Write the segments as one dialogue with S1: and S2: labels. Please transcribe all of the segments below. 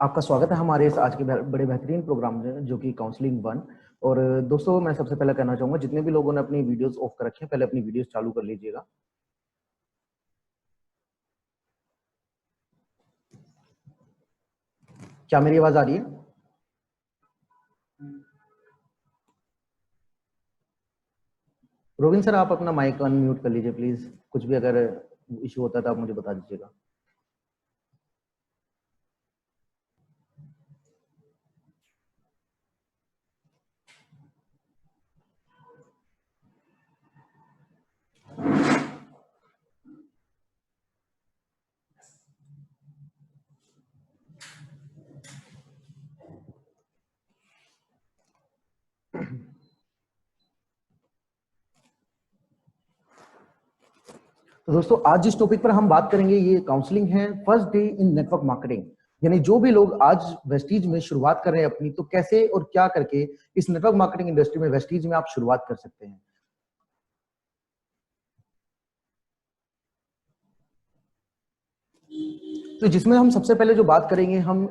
S1: आपका स्वागत है हमारे इस आज के बड़े बेहतरीन प्रोग्राम में जो कि काउंसलिंग 1। और दोस्तों मैं सबसे पहले कहना चाहूंगा जितने भी लोगों ने अपनी वीडियोस ऑफ कर रखे हैं पहले अपनी वीडियोस चालू कर लीजिएगा। क्या मेरी आवाज आ रही है? रोबिन सर आप अपना माइक अनम्यूट कर लीजिए प्लीज। कुछ भी अगर इश्यू होता है तो आप मुझे बता दीजिएगा। तो दोस्तों आज जिस टॉपिक पर हम बात करेंगे ये काउंसलिंग है first day in network marketing. यानी जो भी लोग आज वेस्टीज में शुरुआत कर रहे हैं अपनी, तो कैसे और क्या करके इस नेटवर्क मार्केटिंग इंडस्ट्री में वेस्टीज में आप शुरुआत कर सकते हैं। तो जिसमें हम सबसे पहले जो बात करेंगे हम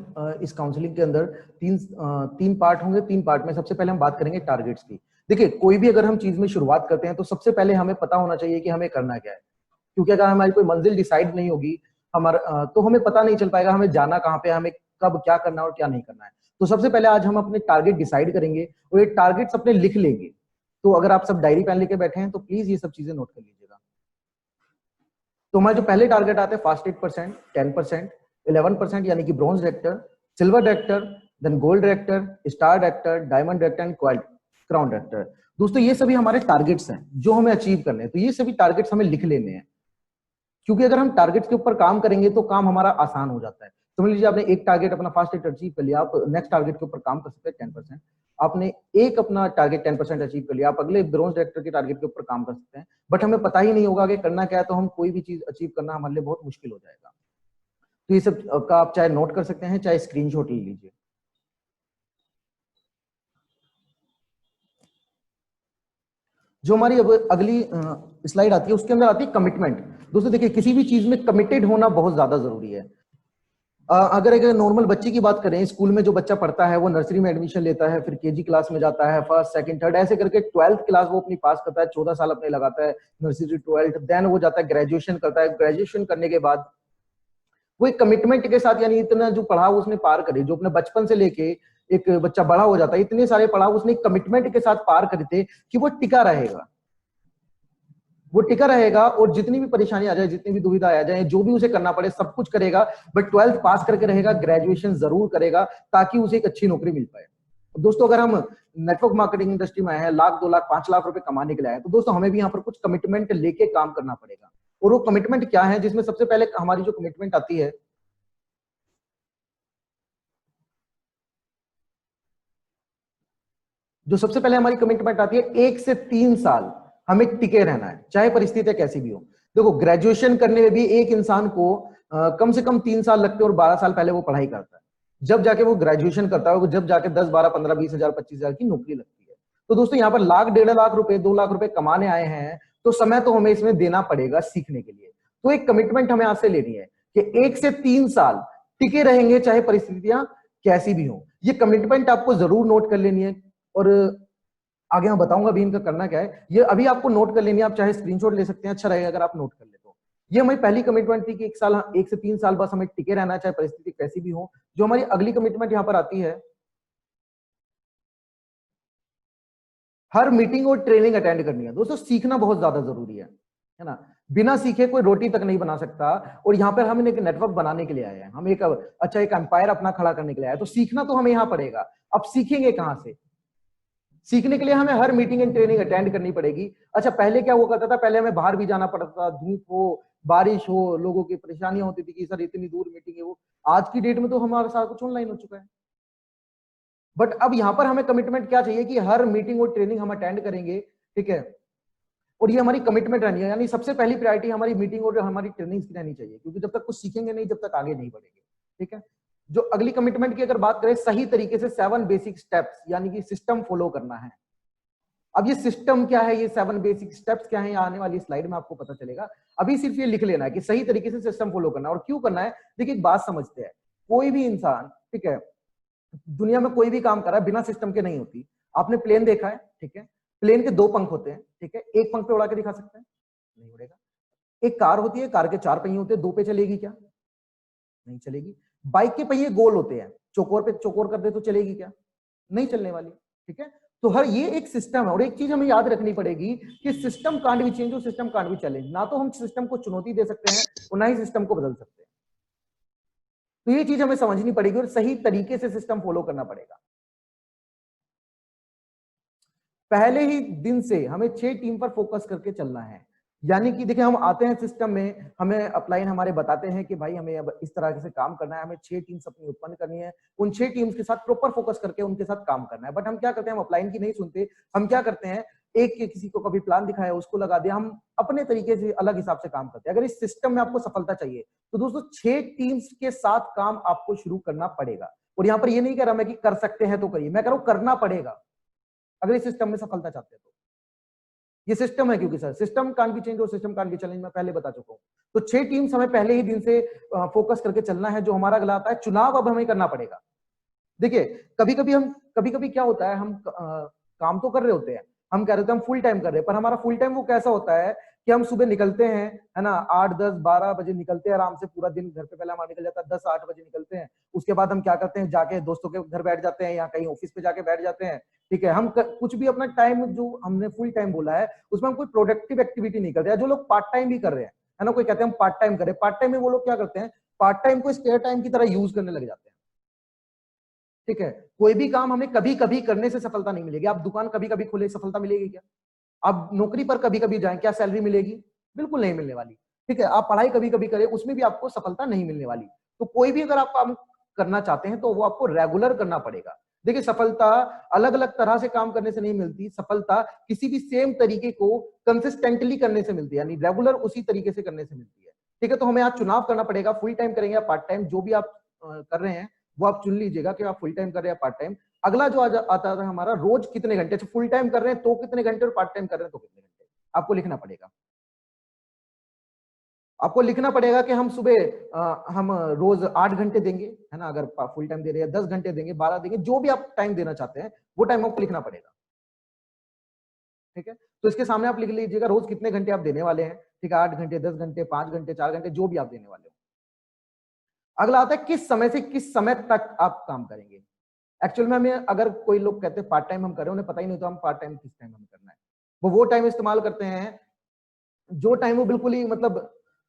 S1: इस काउंसलिंग के अंदर तीन पार्ट होंगे। तीन पार्ट में सबसे पहले हम बात करेंगे टारगेट्स की। देखिए कोई भी अगर हम चीज में शुरुआत करते हैं तो सबसे पहले हमें पता होना चाहिए कि हमें करना क्या है, क्योंकि अगर हमारी कोई मंजिल डिसाइड नहीं होगी हमारा तो हमें पता नहीं चल पाएगा हमें जाना कहाँ पे, हमें कब क्या करना है और क्या नहीं करना है। तो सबसे पहले आज हम अपने टारगेट डिसाइड करेंगे और ये टारगेट्स अपने लिख लेंगे। तो अगर आप सब डायरी पेन लेके बैठे हैं तो प्लीज ये सब चीजें नोट कर लीजिएगा। तो हमारे जो पहले टारगेट आते हैं फास्ट 8%, 10%, 11% यानी कि bronze director, silver director, then gold director, star director, diamond director and crown director. दोस्तों ये सभी हमारे टारगेट्स हैं जो हमें अचीव करने हैं। तो ये सभी टारगेट्स हमें लिख लेने हैं, क्योंकि अगर हम टारगेट्स के ऊपर काम करेंगे तो काम हमारा आसान हो जाता है। समझ लीजिए आपने एक टारगेट अपना फास्ट रेट अचीव कर लिया, आप नेक्स्ट टारगेट के ऊपर काम कर सकते हैं 10%। आपने एक अपना टारगेट 10% अचीव कर लिया, आप अगले ब्रॉन्ज डायरेक्टर के टारगेट के ऊपर काम कर सकते हैं। बट हमें पता ही नहीं होगा कि करना क्या है, तो हम कोई भी चीज अचीव करना हमारे लिए बहुत मुश्किल हो जाएगा। तो ये सब का आप चाहे नोट कर सकते हैं चाहे स्क्रीनशॉट ले लीजिए। जो हमारी अब अगली स्लाइड आती है उसके अंदर आती है कमिटमेंट। दोस्तों देखिए किसी भी चीज में कमिटेड होना बहुत ज्यादा जरूरी है। अगर एक नॉर्मल बच्चे की बात करें, स्कूल में जो बच्चा पढ़ता है वो नर्सरी में एडमिशन लेता है, फिर केजी क्लास में जाता है, फर्स्ट सेकंड थर्ड ऐसे करके 12th क्लास वो अपनी पास करता है, 14 साल अपने लगाता है नर्सरी 12th, देन वो जाता है ग्रेजुएशन करता है। ग्रेजुएशन करने के बाद वो एक कमिटमेंट के साथ, यानी इतना जो पढ़ाव उसने पार करे, जो अपने बचपन से लेके एक बच्चा बड़ा हो जाता है, इतने सारे पढ़ाव उसने कमिटमेंट के साथ पार करे थे कि वो टिका रहेगा। वो टिका रहेगा और जितनी भी परेशानी आ जाए, जितनी भी दुविधा आ जाए, जो भी उसे करना पड़े सब कुछ करेगा, बट 12th पास करके रहेगा, ग्रेजुएशन जरूर करेगा ताकि उसे एक अच्छी नौकरी मिल पाए। दोस्तों अगर हम नेटवर्क मार्केटिंग इंडस्ट्री में आए हैं, लाख 2 लाख 5 लाख रुपए कमाने के लिए आए, तो दोस्तों हमें भी यहाँ पर कुछ कमिटमेंट लेके काम करना पड़ेगा। और वो कमिटमेंट क्या है, जिसमें सबसे पहले हमारी जो कमिटमेंट आती है, जो सबसे पहले हमारी कमिटमेंट आती है 1 से 3 साल हमें टिके रहना है, चाहे परिस्थितियां कैसी भी हो। देखो ग्रेजुएशन करने में भी एक इंसान को कम से कम 3 साल लगते हैं और 12 साल पहले वो पढ़ाई करता है, जब जाके वो ग्रेजुएशन करता है, जब जाके 10 12 15 20 हजार 25 हजार की नौकरी लगती है। तो दोस्तों यहाँ पर लाख 1.5 लाख रुपए 2 लाख रुपए कमाने आए हैं, तो समय तो हमें इसमें देना पड़ेगा सीखने के लिए। तो एक कमिटमेंट हमें आज से लेनी है कि 1 से 3 साल टिके रहेंगे चाहे परिस्थितियां कैसी भी हो। ये कमिटमेंट आपको जरूर नोट कर लेनी है और आगे मैं बताऊंगा अभी इनका करना क्या है। ये अभी आपको नोट कर लेनी है, आप चाहे स्क्रीनशॉट ले सकते हैं, अच्छा रहेगा अगर आप नोट कर ले तो। ये हमारी पहली कमिटमेंट थी कि 1 से 3 साल बस हमें टिके रहना है चाहे परिस्थिति कैसी भी हो। जो हमारी अगली कमिटमेंट यहाँ पर आती है, हर मीटिंग और ट्रेनिंग अटेंड करनी है। दोस्तों सीखना बहुत ज्यादा जरूरी है ना। बिना सीखे कोई रोटी तक नहीं बना सकता। और यहाँ पर हम एक नेटवर्क बनाने के लिए आए हैं, हम एक अच्छा एक एम्पायर अपना खड़ा करने के लिए आए हैं, तो सीखना तो हमें यहाँ पड़ेगा। अब सीखेंगे कहाँ से? सीखने के लिए हमें हर मीटिंग एंड ट्रेनिंग अटेंड करनी पड़ेगी। अच्छा पहले क्या हुआ करता था, पहले हमें बाहर भी जाना पड़ता था, धूप हो बारिश हो, लोगों की परेशानियां होती थी कि सर इतनी दूर मीटिंग है वो। आज की डेट में तो हमारा सारा कुछ ऑनलाइन हो चुका है। बट अब यहाँ पर हमें कमिटमेंट क्या चाहिए कि हर मीटिंग और ट्रेनिंग हम अटेंड करेंगे, ठीक है। और ये हमारी कमिटमेंट रहनी है, यानी सबसे पहली प्रायोरिटी हमारी मीटिंग और हमारी ट्रेनिंग की रहनी चाहिए, क्योंकि जब तक कुछ सीखेंगे नहीं जब तक आगे नहीं बढ़ेंगे, ठीक है। जो अगली कमिटमेंट की अगर बात करें, सही तरीके से 7 बेसिक स्टेप्स यानी कि सिस्टम फॉलो करना है। अब ये सिस्टम क्या है, ये 7 बेसिक स्टेप्स क्या है, आने वाली स्लाइड में आपको पता चलेगा। अभी सिर्फ ये लिख लेना है कि सही तरीके से सिस्टम फॉलो करना है। और क्यों करना है, देखिए एक बात समझते हैं, कोई भी इंसान ठीक है, दुनिया में कोई भी काम कर रहा है बिना सिस्टम के नहीं होती। आपने प्लेन देखा है, ठीक है, प्लेन के 2 पंख होते हैं, ठीक है, एक पंख पे उड़ा के दिखा सकते हैं, नहीं उड़ेगा। एक कार होती है, कार के 4 पहिए होते हैं, 2 पे चलेगी क्या? नहीं चलेगी। बाइक के पहिए गोल होते हैं, चौकोर पे चौकोर कर दे तो चलेगी क्या? नहीं चलने वाली, ठीक है। तो हर ये एक सिस्टम है, और एक चीज हमें याद रखनी पड़ेगी कि सिस्टम कांट बी चेंज और सिस्टम कांट बी चैलेंज। ना तो हम सिस्टम को चुनौती दे सकते हैं और ना ही सिस्टम को बदल सकते हैं। तो ये चीज हमें समझनी पड़ेगी और सही तरीके से सिस्टम फॉलो करना पड़ेगा। पहले ही दिन से हमें 6 टीम पर फोकस करके चलना है। यानी कि देखिए, हम आते हैं सिस्टम में, हमें अपलाइन हमारे बताते हैं कि भाई हमें अब इस तरह से काम करना है, हमें 6 टीम्स अपनी उत्पन्न करनी है, उन 6 टीम्स के साथ प्रॉपर फोकस करके उनके साथ काम करना है। बट हम क्या करते हैं, हम अपलाइन की नहीं सुनते। हम क्या करते हैं, एक के किसी को कभी प्लान दिखाया उसको लगा दिया, हम अपने तरीके से अलग हिसाब से काम करते हैं। अगर इस सिस्टम में आपको सफलता चाहिए तो दोस्तों 6 टीम्स के साथ काम आपको शुरू करना पड़ेगा। और यहां पर ये नहीं कह रहा मैं कि कर सकते हैं तो करिए, मैं कह रहा हूं करना पड़ेगा अगर इस सिस्टम में सफलता चाहते हैं तो। ये सिस्टम है, क्योंकि sir system can't be change और सिस्टम कांट बी चैलेंज मैं पहले बता चुका हूं। तो 6 टीम्स हमें पहले ही दिन से फोकस करके चलना है। जो हमारा अगला आता है चुनाव, अब हमें करना पड़ेगा। देखिए, कभी कभी क्या होता है, हम काम तो कर रहे होते हैं, हम कह रहे होते हैं हम फुल टाइम कर रहे हैं, पर हमारा फुल टाइम वो कैसा होता है कि हम सुबह निकलते हैं, है ना, 8 10 12 बजे निकलते हैं, आराम से पूरा दिन घर पे पहले हमारा निकल जाता है, 10 8 बजे निकलते हैं। उसके बाद हम क्या करते हैं, जाके दोस्तों के घर बैठ जाते हैं या कहीं ऑफिस पे जाके बैठ जाते हैं, ठीक है। हम कुछ भी अपना टाइम जो हमने फुल टाइम बोला है उसमें हम कोई प्रोडक्टिव एक्टिविटी नहीं करते। जो लोग पार्ट टाइम भी कर रहे हैं, है ना, कोई कहते हैं हम पार्ट टाइम करें, पार्ट टाइम में वो लोग क्या करते हैं, पार्ट टाइम को स्पेयर टाइम की तरह यूज करने लग जाते हैं, ठीक है। कोई भी काम हमें कभी कभी करने से सफलता नहीं मिलेगी। आप दुकान कभी कभी खोले, सफलता मिलेगी क्या? आप नौकरी पर कभी कभी जाएं, क्या सैलरी मिलेगी? बिल्कुल नहीं मिलने वाली, ठीक है। आप पढ़ाई कभी कभी करें, उसमें भी आपको सफलता नहीं मिलने वाली। तो कोई भी अगर आप काम करना चाहते हैं तो वो आपको रेगुलर करना पड़ेगा। देखिए, सफलता अलग अलग तरह से काम करने से नहीं मिलती, सफलता किसी भी सेम तरीके को कंसिस्टेंटली करने से मिलती है, यानी रेगुलर उसी तरीके से करने से मिलती है, ठीक है। तो हमें आज चुनाव करना पड़ेगा, फुल टाइम करेंगे या पार्ट टाइम। जो भी आप कर रहे हैं वो आप चुन लीजिएगा कि आप फुल टाइम कर रहे हैं या पार्ट टाइम। अगला जो आता है हमारा, रोज कितने घंटे, फुल टाइम कर रहे हैं तो कितने घंटे और पार्ट टाइम कर रहे हैं तो कितने घंटे, आपको लिखना पड़ेगा। आपको लिखना पड़ेगा कि हम सुबह हम रोज 8 घंटे देंगे, है ना, अगर फुल टाइम दे रहे हैं, 10 घंटे देंगे, 12 देंगे, जो भी आप टाइम देना चाहते हैं वो टाइम आपको लिखना पड़ेगा, ठीक है। तो इसके सामने आप लिख लीजिएगा रोज कितने घंटे आप देने वाले हैं, ठीक है, 8 घंटे, 10 घंटे, 5 घंटे, 4 घंटे, जो भी आप देने वाले हो। अगला आता है किस समय से किस समय तक आप काम करेंगे। एक्चुअल में हमें, अगर कोई लोग कहते हैं पार्ट टाइम हम कर रहे हैं, उन्हें पता ही नहीं तो हम पार्ट टाइम किस टाइम हमें करना है। वो टाइम इस्तेमाल करते हैं जो टाइम वो बिल्कुल ही मतलब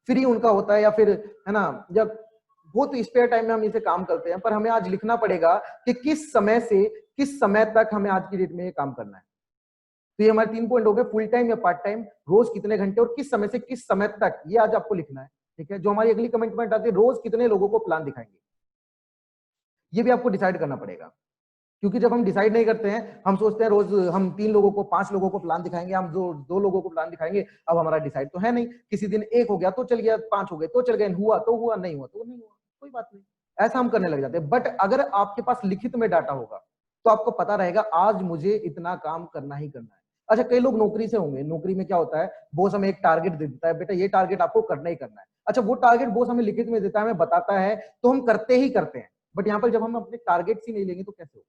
S1: फ्री उनका होता है, या फिर, है ना, जब बहुत स्पेयर टाइम में हम इसे काम करते हैं। पर हमें आज लिखना पड़ेगा कि किस समय से किस समय तक हमें आज की डेट में ये काम करना है। तो ये हमारे 3 पॉइंट हो गए, फुल टाइम या पार्ट टाइम, रोज कितने घंटे और किस समय से किस समय तक, ये आज आपको लिखना है, ठीक है। जो हमारी अगली कमिटमेंट आती है, रोज कितने लोगों को प्लान दिखाएंगे, ये भी आपको डिसाइड करना पड़ेगा। क्योंकि जब हम डिसाइड नहीं करते हैं, हम सोचते हैं रोज हम 3 लोगों को, 5 लोगों को प्लान दिखाएंगे, हम 2 लोगों को प्लान दिखाएंगे। अब हमारा डिसाइड तो है नहीं, किसी दिन 1 हो गया तो चल गया, 5 हो गए तो चल गए, हुआ तो हुआ, नहीं हुआ तो नहीं हुआ, कोई बात नहीं, ऐसा हम करने लग जाते हैं। बट अगर आपके पास लिखित में डाटा होगा तो आपको पता रहेगा आज मुझे इतना काम करना ही करना है। अच्छा, कई लोग नौकरी से होंगे, नौकरी में क्या होता है, बॉस हमें एक टारगेट दे देता है, बेटा ये टारगेट आपको करना ही करना है। अच्छा, वो टारगेट बॉस हमें लिखित में देता है, हमें बताता है, तो हम करते ही करते हैं। बट यहाँ पर जब हम अपने टारगेट्स ही नहीं लेंगे तो कैसे होगा।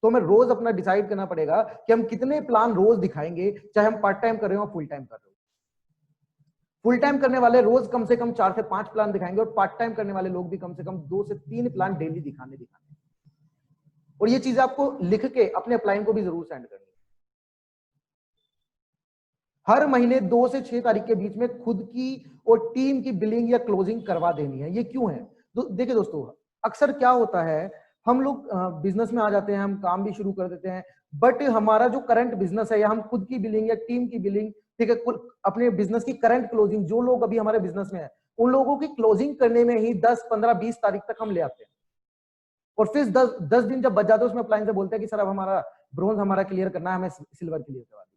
S1: तो हमें रोज अपना डिसाइड करना पड़ेगा कि हम कितने प्लान रोज दिखाएंगे, चाहे हम पार्ट टाइम कर रहे हो फुल टाइम कर रहे हो। फुल टाइम करने वाले रोज कम से कम 4 से 5 प्लान दिखाएंगे, और पार्ट टाइम करने वाले लोग भी कम से कम 2 से 3 प्लान डेली दिखाने। और ये चीजें आपको लिख के अपने अपलाइन को भी जरूर सेंड करनी है। हर महीने 2 से 6 तारीख के बीच में खुद की और टीम की बिलिंग या क्लोजिंग करवा देनी है। ये क्यों है? देखिए दोस्तों, अक्सर क्या होता है, हम लोग बिजनेस में आ जाते हैं, हम काम भी शुरू कर देते हैं, बट हमारा जो करंट बिजनेस है, या हम खुद की बिलिंग या टीम की बिलिंग, ठीक है, अपने बिजनेस की करंट क्लोजिंग, जो लोग अभी हमारे बिजनेस में है उन लोगों की क्लोजिंग करने में ही 10 15 20 तारीख तक हम ले आते हैं। और फिर 10 दिन जब बच जाते हैं उसमें अपलाइन से बोलते हैं कि सर अब हमारा ब्रोंज हमारा क्लियर करना है, हमें सिल्वर क्लियर करवा दी।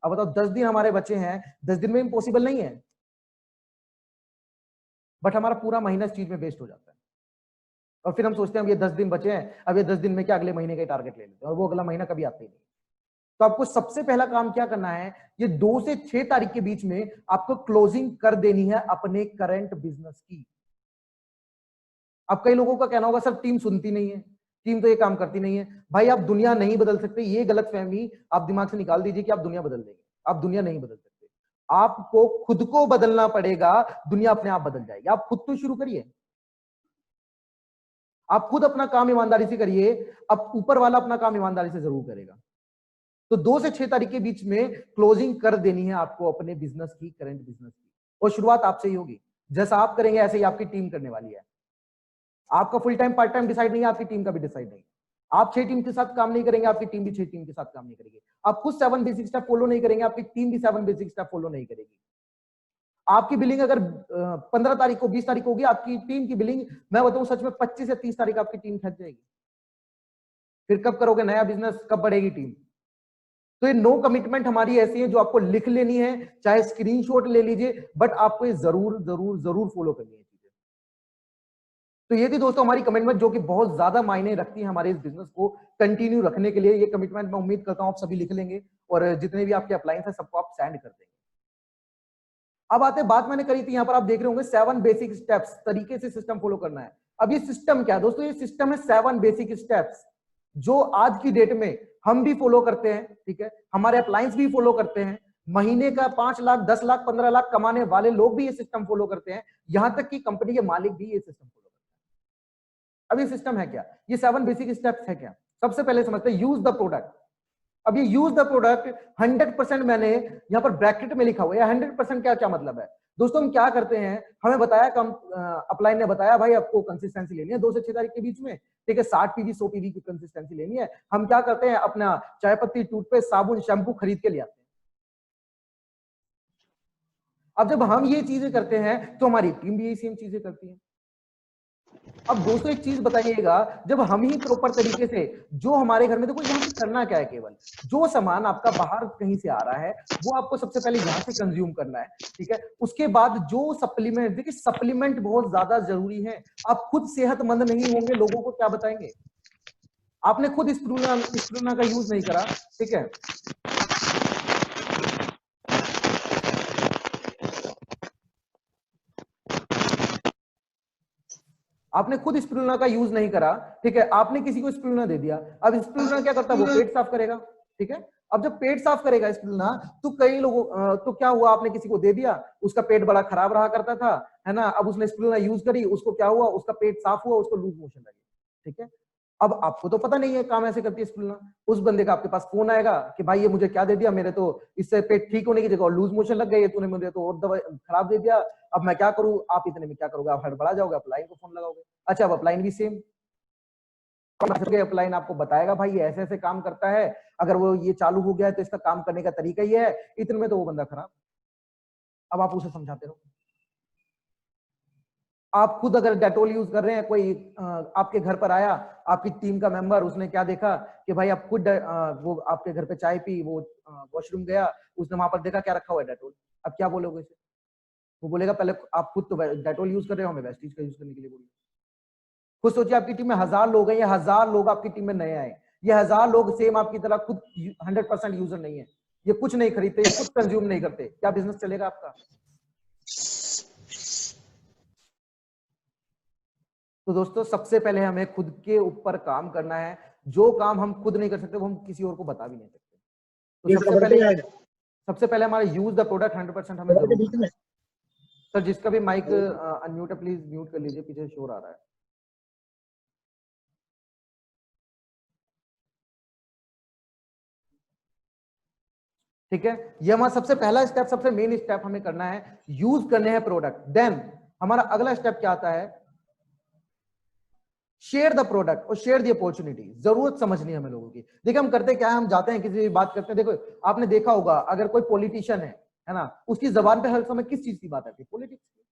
S1: अब बताओ, 10 दिन हमारे बचे हैं, 10 दिन में इम्पॉसिबल नहीं है, बट हमारा पूरा महीना इस चीज में वेस्ट हो जाता है। और फिर हम सोचते हैं अब ये 10 दिन बचे हैं, अब ये 10 दिन में क्या अगले महीने का टारगेट ले लेते हैं, और वो अगला महीना कभी आता ही नहीं। तो आपको सबसे पहला काम क्या करना है, ये 2 से 6 तारीख के बीच में आपको क्लोजिंग कर देनी है अपने करंट बिजनेस की। अब कई लोगों का कहना होगा सर टीम सुनती नहीं है, टीम तो ये काम करती नहीं है। भाई आप दुनिया नहीं बदल सकते, ये गलतफहमी आप दिमाग से निकाल दीजिए कि आप दुनिया बदल देंगे। आप दुनिया नहीं बदल सकते, आपको खुद को बदलना पड़ेगा, दुनिया अपने आप बदल जाएगी। आप खुद तो शुरू करिए, आप खुद अपना काम ईमानदारी से करिए, अब ऊपर वाला अपना काम ईमानदारी से जरूर करेगा। तो 2 से 6 तारीख के बीच में क्लोजिंग कर देनी है आपको अपने बिजनेस की, करंट बिजनेस की, और शुरुआत आपसे ही होगी। जैसा आप करेंगे ऐसे ही आपकी टीम करने वाली है। आपका full time part time decide नहीं है, आपकी टीम का भी डिसाइड नहीं है। आप 6 टीम के साथ काम नहीं करेंगे, आपकी टीम भी 6 टीम के साथ काम नहीं करेगी। आप खुद 7 बेसिक स्टेप फॉलो नहीं करेंगे, आपकी टीम भी 7 बेसिक स्टेप फॉलो नहीं करेगी। आपकी बिलिंग अगर 15 तारीख को 20 तारीख को होगी, आपकी टीम की बिलिंग मैं बताऊं सच में 25 से 30 तारीख आपकी टीम थक जाएगी। फिर कब करोगे नया बिजनेस, कब बढ़ेगी टीम? तो ये नो कमिटमेंट हमारी ऐसी है जो आपको लिख लेनी है, चाहे स्क्रीनशॉट ले लीजिए, बट आपको ये जरूर जरूर जरूर फॉलो करनी है चीजें। तो ये थी दोस्तों हमारी कमिटमेंट, जो कि बहुत ज्यादा मायने रखती है हमारे इस बिजनेस को कंटिन्यू रखने के लिए। ये कमिटमेंट मैं उम्मीद करता हूं आप सभी लिख लेंगे, और जितने भी आपके अप्लायंस है सबको आप सेंड कर देंगे। अब आते बात मैंने करी थी, यहां पर आप देख रहे होंगे 7 बेसिक स्टेप्स, तरीके से सिस्टम फॉलो करना है। अब ये सिस्टम क्या है दोस्तों? ये सिस्टम है 7 बेसिक स्टेप्स, जो आज की डेट में हम भी फॉलो करते हैं, ठीक है, हमारे अप्लायंस भी फॉलो करते हैं। महीने का 5 लाख 10 लाख 15 लाख कमाने वाले लोग भी ये सिस्टम फॉलो करते हैं, यहां तक कि कंपनी के मालिक भी ये सिस्टम फॉलो करते हैं। अब ये सिस्टम है क्या? ये 7 बेसिक स्टेप्स है क्या? सबसे पहले समझते हैं यूज द प्रोडक्ट। अब ये यूज द प्रोडक्ट 100% मैंने यहां पर ब्रैकेट में लिखा हुआ है। 100% क्या क्या मतलब है दोस्तों? हम क्या करते हैं, हमें बताया कम अपलाइन ने बताया भाई आपको कंसिस्टेंसी लेनी है 2 से 6 तारीख के बीच में, ठीक है, 60 पीवी 100 पीवी की कंसिस्टेंसी लेनी है। हम क्या करते हैं, अपना चाय पत्ती टूथपेस्ट साबुन शैम्पू खरीद के ले आते हैं। अब जब हम ये चीजें करते हैं तो हमारी टीम भी यही सेम चीजें करती है। अब दोस्तों एक चीज बताइएगा, जब हम ही प्रॉपर तरीके से, जो हमारे घर में, देखो यहाँ पे करना क्या है, केवल जो सामान आपका बाहर कहीं से आ रहा है वो आपको सबसे पहले यहाँ से कंज्यूम करना है, ठीक है। उसके बाद जो सप्लीमेंट, देखिए सप्लीमेंट बहुत ज्यादा जरूरी है। आप खुद सेहतमंद नहीं होंगे, लोगों को क्या बताएंगे? आपने खुद स्प्रूना का यूज नहीं करा, ठीक है, आपने खुद स्पिरुलिना का यूज नहीं करा, ठीक है, आपने किसी को स्पिरुलिना दे दिया। अब स्पिरुलिना क्या करता है, वो पेट साफ करेगा, ठीक है। अब जब पेट साफ करेगा स्पिरुलिना, तो कई लोगों तो क्या हुआ, आपने किसी को दे दिया, उसका पेट बड़ा खराब रहा करता था, है ना, अब उसने स्पिरुलिना यूज करी, उसको क्या हुआ, उसका पेट साफ हुआ, उसको लूज मोशन लगे, ठीक है। अब आपको तो पता नहीं है काम ऐसे करती है स्पिरुलिना, उस बंदे का आपके पास फोन आएगा कि भाई ये मुझे क्या दे दिया, मेरे तो इससे पेट ठीक होने की जगह और लूज मोशन लग गई है, तूने मुझे तो और दवाई खराब दे दिया, अब मैं क्या करूं? आप इतने में क्या करोगे, आप हड़बड़ा जाओगे, अपलाइन को फोन लगाओगे। अच्छा, अब अपलाइन भी सेम, अपलाइन आपको बताएगा भाई ये ऐसे ऐसे काम करता है, अगर वो ये चालू हो गया है तो इसका काम करने का तरीका ये है, इतने में तो वो बंदा खराब। अब आप उसे समझाते रहो। आप खुद अगर डेटोल यूज कर रहे हैं, कोई आपके घर पर आया, आपकी टीम का मेंबर, उसने क्या देखा कि भाई आप खुद वो आपके घर पे चाय पी, वो वॉशरूम गया, उसने वहां पर देखा क्या रखा हुआ है, डेटोल। अब क्या बोलोगे इसे? वो बोलेगा पहले आप खुद तो डेटोल यूज कर रहे हो, हमें वेस्टीज का यूज करने के लिए बोलिए। खुद सोचिए आपकी टीम में 1000 लोग हैं, ये 1000 लोग आपकी टीम में नए आए, ये 1000 लोग सेम आपकी तरह खुद 100% यूजर नहीं है, ये कुछ नहीं खरीदते, ये खुद कंज्यूम नहीं करते, क्या बिजनेस चलेगा आपका? तो दोस्तों सबसे पहले हमें खुद के ऊपर काम करना है। जो काम हम खुद नहीं कर सकते वो हम किसी और को बता भी नहीं सकते। तो सबसे पहले हमारा यूज द प्रोडक्ट 100% हमें जरूर। सर जिसका भी माइक अनम्यूट है प्लीज म्यूट कर लीजिए, पीछे शोर आ रहा है। ठीक है, ये हमारा सबसे पहला स्टेप, सबसे मेन स्टेप हमें करना है, यूज करने हैं प्रोडक्ट। देन हमारा अगला स्टेप क्या आता है, शेयर द प्रोडक्ट और शेयर द अपॉर्चुनिटी। जरूरत समझनी है हमें लोगों की। देखिए हम करते क्या है, हम जाते हैं किसी से बात करते हैं, देखो आपने देखा होगा अगर कोई पॉलिटिशियन है ना, उसकी जबान पे हर समय किस चीज की बात आती है, पॉलिटिक्स की।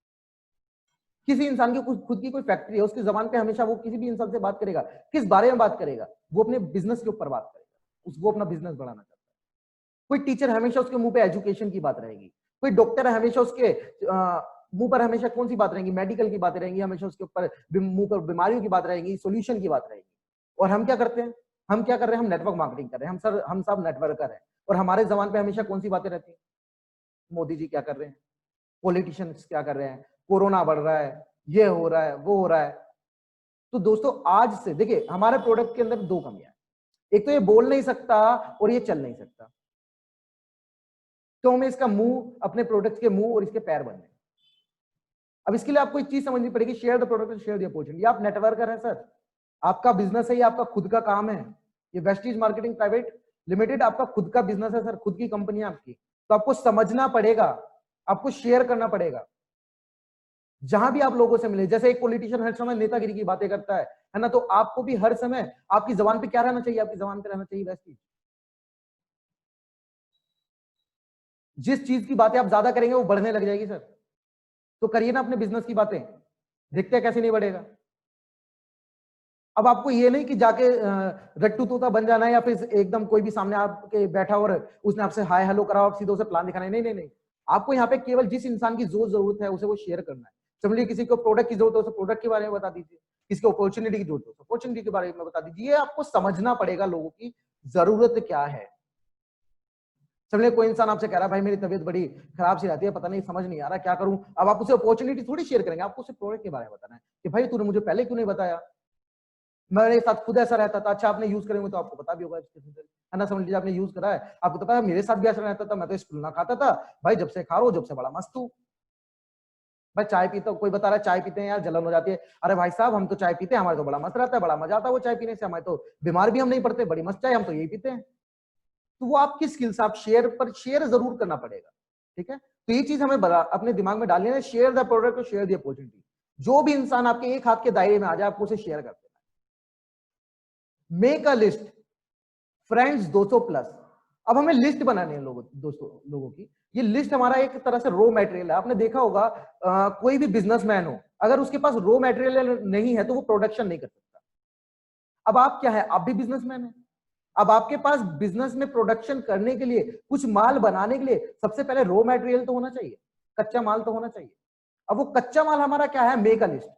S1: किसी इंसान की खुद की कोई फैक्ट्री है, उसकी जबान पे हमेशा वो किसी भी इंसान से बात करेगा, किस बारे में बात करेगा, वो अपने बिजनेस के ऊपर बात करेगा, उसको अपना बिजनेस बढ़ाना चाहता है। कोई टीचर हमेशा उसके मुंह पे एजुकेशन की बात रहेगी, कोई डॉक्टर है हमेशा उसके मुंह पर हमेशा कौन सी बात रहेंगी, मेडिकल की बातें रहेंगी, हमेशा उसके ऊपर मुंह पर बीमारियों की बात रहेगी, सॉल्यूशन की बात रहेगी। और हम क्या करते हैं, हम क्या कर रहे हैं, हम नेटवर्क मार्केटिंग कर रहे हैं, हम सब नेटवर्कर हैं, और हमारे जबान पे हमेशा कौन सी बातें रहती हैं, मोदी जी क्या कर रहे हैं, पॉलिटिशियंस क्या कर रहे हैं, कोरोना बढ़ रहा है, ये हो रहा है, वो हो रहा है। तो दोस्तों आज से देखिए हमारे प्रोडक्ट के अंदर दो कमियां हैं, एक तो ये बोल नहीं सकता और ये चल नहीं सकता, तो हमें इसका मुंह, अपने प्रोडक्ट के मुंह और इसके पैर बनने। अब इसके लिए आपको एक चीज समझनी पड़ेगी, share the product share the opportunity. आप नेटवर्कर हैं सर, आपका बिजनेस है, ये आपका खुद का काम है, ये वेस्टीज मार्केटिंग प्राइवेट लिमिटेड आपका खुद का बिजनेस है सर, खुद की कंपनी है आपकी, तो आपको समझना पड़ेगा, आपको शेयर करना पड़ेगा। जहां भी आप लोगों से मिले, जैसे एक पॉलिटिशियन हर समय नेतागिरी की बातें करता है ना, तो आपको भी हर समय आपकी जबान पे क्या रहना चाहिए, आपकी जबान पे रहना चाहिए वेस्टीज। जिस चीज की बातें आप ज्यादा करेंगे वो बढ़ने लग जाएगी सर, तो करिए ना अपने बिजनेस की बातें, देखते हैं कैसे नहीं बढ़ेगा। अब आपको ये नहीं कि जाके रट्टू तोता बन जाना है, या फिर एकदम कोई भी सामने आपके बैठा और उसने आपसे हाय हेलो करा, आप सीधे उसे प्लान दिखाना है, नहीं नहीं नहीं। आपको यहाँ पे केवल जिस इंसान की जो जरूरत है उसे वो शेयर करना है। समझिए किसी को प्रोडक्ट की जरूरत है, उसे प्रोडक्ट के बारे में बता दीजिए, किसी को अपॉर्चुनिटी की जरूरत है, अपॉर्चुनिटी के बारे में बता दीजिए। ये आपको समझना पड़ेगा लोगों की जरूरत क्या है। समझिए कोई इंसान आपसे कह रहा है भाई मेरी तबीयत बड़ी खराब सी रहती है, पता नहीं समझ नहीं आ रहा क्या करूं, अब आप उसे अपॉर्चुनिटी थोड़ी शेयर करेंगे, आपको उसे प्रोडक्ट के बारे में बताना है कि भाई तूने मुझे पहले क्यों नहीं बताया, मेरे साथ खुद ऐसा रहता था। अच्छा आपने यूज करेंगे तो आपको पता भी होगा, है ना, समझ लीजिए आपने यूज करा है, आपको तो पता है मेरे साथ भी ऐसा रहता था, मैं तो स्कूल ना खाता था भाई, जब से खा रहा हूं जब से बड़ा मस्त हूं भाई। चाय पीता, कोई बता रहा है चाय पीते हैं यार जलन हो जाती है, अरे भाई साहब हम तो चाय पीते हैं, हमारे तो बड़ा मस्त रहता है, बड़ा मजा आता है वो चाय पीने से, हमारे तो बीमार भी हम नहीं पड़ते, बड़ी मस्त चाय हम तो यही पीते हैं। तो वो आपकी स्किल्स, आप शेयर पर शेयर जरूर करना पड़ेगा, ठीक है। तो ये चीज हमें अपने दिमाग में डालनी है, शेयर द प्रोडक्ट और शेयर द अपॉर्चुनिटी। जो भी इंसान आपके एक हाथ के दायरे में आ जाए आपको उसे शेयर कर देना। Make a list, friends 200 plus. अब हमें लिस्ट बनानी है लोगों की। ये लिस्ट हमारा एक तरह से रो मटेरियल है। आपने देखा होगा कोई भी बिजनेसमैन हो, अगर उसके पास रो मटेरियल नहीं है तो वो प्रोडक्शन नहीं कर सकता। अब आप क्या है, आप भी बिजनेसमैन है, अब आपके पास बिजनेस में प्रोडक्शन करने के लिए, कुछ माल बनाने के लिए सबसे पहले रो मटेरियल तो होना चाहिए, कच्चा माल तो होना चाहिए। अब वो कच्चा माल हमारा क्या है, मेक अ लिस्ट।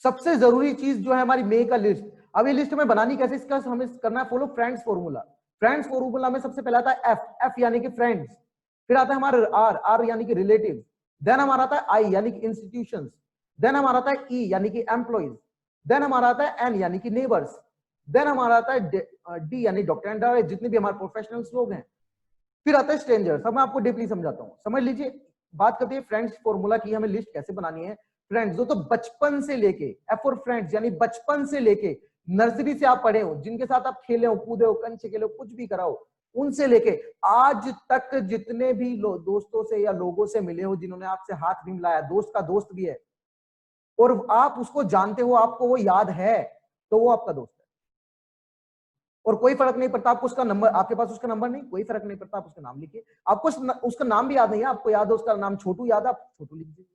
S1: सबसे जरूरी चीज जो है हमारी मेक अ लिस्ट। अब ये लिस्ट में बनानी कैसे, इसका हमें करना है follow friends formula. Friends formula में सबसे पहले आता है एफ, एफ यानी कि फ्रेंड्स, फिर आता है हमारा आर, आर यानी कि रिलेटिव, देन हमारा आता है आई यानी कि इंस्टीट्यूशंस, देन हमारा आता है ई यानी कि एम्प्लॉइज, देन हमारा आता है एन यानी कि नेबर्स, देन हमारा आता है डी यानी डॉक्टर एंड डायरेक्ट, जितने भी हमारे प्रोफेशनल्स लोग हैं, फिर आता है स्ट्रेंजर्स। अब मैं आपको डीपली समझाता हूं, समझ लीजिए। बात करते हैं फ्रेंड्स फॉर्मूला की, हमें लिस्ट कैसे बनानी है। फ्रेंड्स जो तो बचपन से लेके, एफ फॉर फ्रेंड्स यानी बचपन से लेके नर्सरी से आप पढ़े हो, जिनके साथ आप खेले हो, कूदे हो, कंचे खेले हो, कुछ भी कराओ, उनसे लेके आज तक जितने भी दोस्तों से या लोगों से मिले हो जिन्होंने आपसे हाथ भी मिलाया, दोस्त का दोस्त भी है, और आप उसको जानते हो, आपको वो याद है, तो वो आपका दोस्त है। और कोई फर्क नहीं पड़ता आपको उसका नंबर, आपके पास उसका नंबर नहीं, कोई फर्क नहीं पड़ता, आप उसका नाम लिखिए। आपको उसका नाम भी याद नहीं है, आपको याद है उसका नाम छोटू याद है, आप छोटू लिख दीजिए।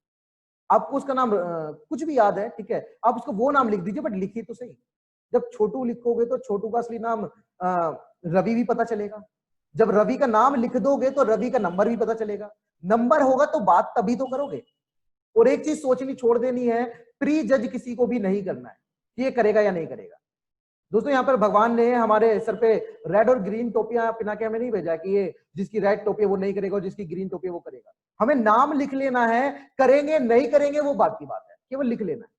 S1: आपको उसका नाम कुछ भी याद है, ठीक है, आप उसको वो नाम लिख दीजिए, बट लिखिए तो सही। जब छोटू लिखोगे तो छोटू का असली नाम रवि भी पता चलेगा। जब रवि का नाम लिख दोगे तो रवि का नंबर भी पता चलेगा। नंबर होगा तो बात तभी तो करोगे। और एक चीज सोचनी छोड़ देनी है, प्री जज किसी को भी नहीं करना है कि ये करेगा या नहीं करेगा। दोस्तों यहाँ पर भगवान ने हमारे सर पे रेड और ग्रीन टोपियां पिना के हमें नहीं भेजा कि ये जिसकी रेड टोपी है वो नहीं करेगा और जिसकी ग्रीन टोपी है वो करेगा। हमें नाम लिख लेना है, करेंगे नहीं करेंगे वो बात की बात है, केवल लिख लेना है,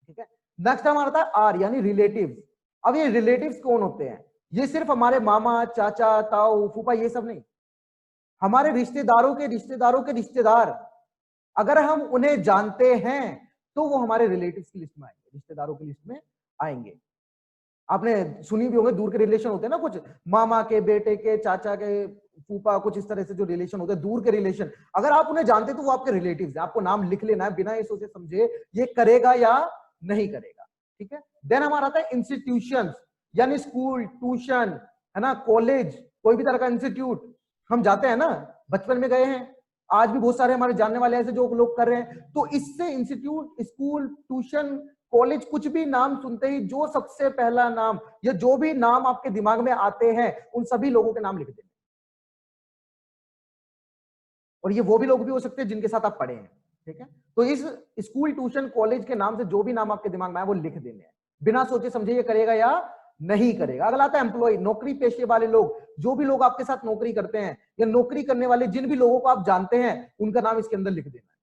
S1: ठीक है। नेक्स्ट हमारा था आर यानी रिलेटिव। अब ये रिलेटिव्स कौन होते हैं, ये सिर्फ हमारे मामा चाचा ताऊ फूफा ये सब नहीं, हमारे रिश्तेदारों के रिश्तेदारों के रिश्तेदार। अगर हम उन्हें जानते हैं तो वो हमारे रिलेटिव्स की लिस्ट में आएंगे, रिश्तेदारों की लिस्ट में आएंगे। आपने सुनी भी होंगे, दूर के रिलेशन होते हैं ना, कुछ मामा के बेटे के, चाचा के फूफा, कुछ इस तरह से जो रिलेशन होते हैं, दूर के रिलेशन। अगर आप उन्हें जानते तो वो आपके रिलेटिव्स हैं। आपको नाम लिख लेना है बिना ये सोचे समझे ये करेगा या नहीं करेगा, ठीक है। देन हमारा आता है इंस्टीट्यूशंस, यानी स्कूल, ट्यूशन, है ना, कॉलेज, कोई भी तरह का इंस्टीट्यूट हम जाते हैं ना, बचपन में गए हैं, आज भी बहुत सारे हमारे जानने वाले ऐसे जो लोग कर रहे हैं। तो इससे इंस्टीट्यूट, स्कूल, ट्यूशन, कॉलेज, कुछ भी नाम सुनते ही जो सबसे पहला नाम या जो भी नाम आपके दिमाग में आते हैं उन सभी लोगों के नाम लिख देंगे। और ये वो भी लोग भी हो सकते हैं जिनके साथ आप पढ़े हैं, ठीक है। तो इस स्कूल, ट्यूशन, कॉलेज के नाम से जो भी नाम आपके दिमाग में आए वो लिख देने हैं, बिना सोचे समझे ये करेगा या नहीं करेगा। अगला आता है एम्प्लॉय, नौकरी पेशे वाले लोग, जो भी लोग आपके साथ नौकरी करते हैं या नौकरी करने वाले जिन भी लोगों को आप जानते हैं उनका नाम इसके अंदर लिख देना है।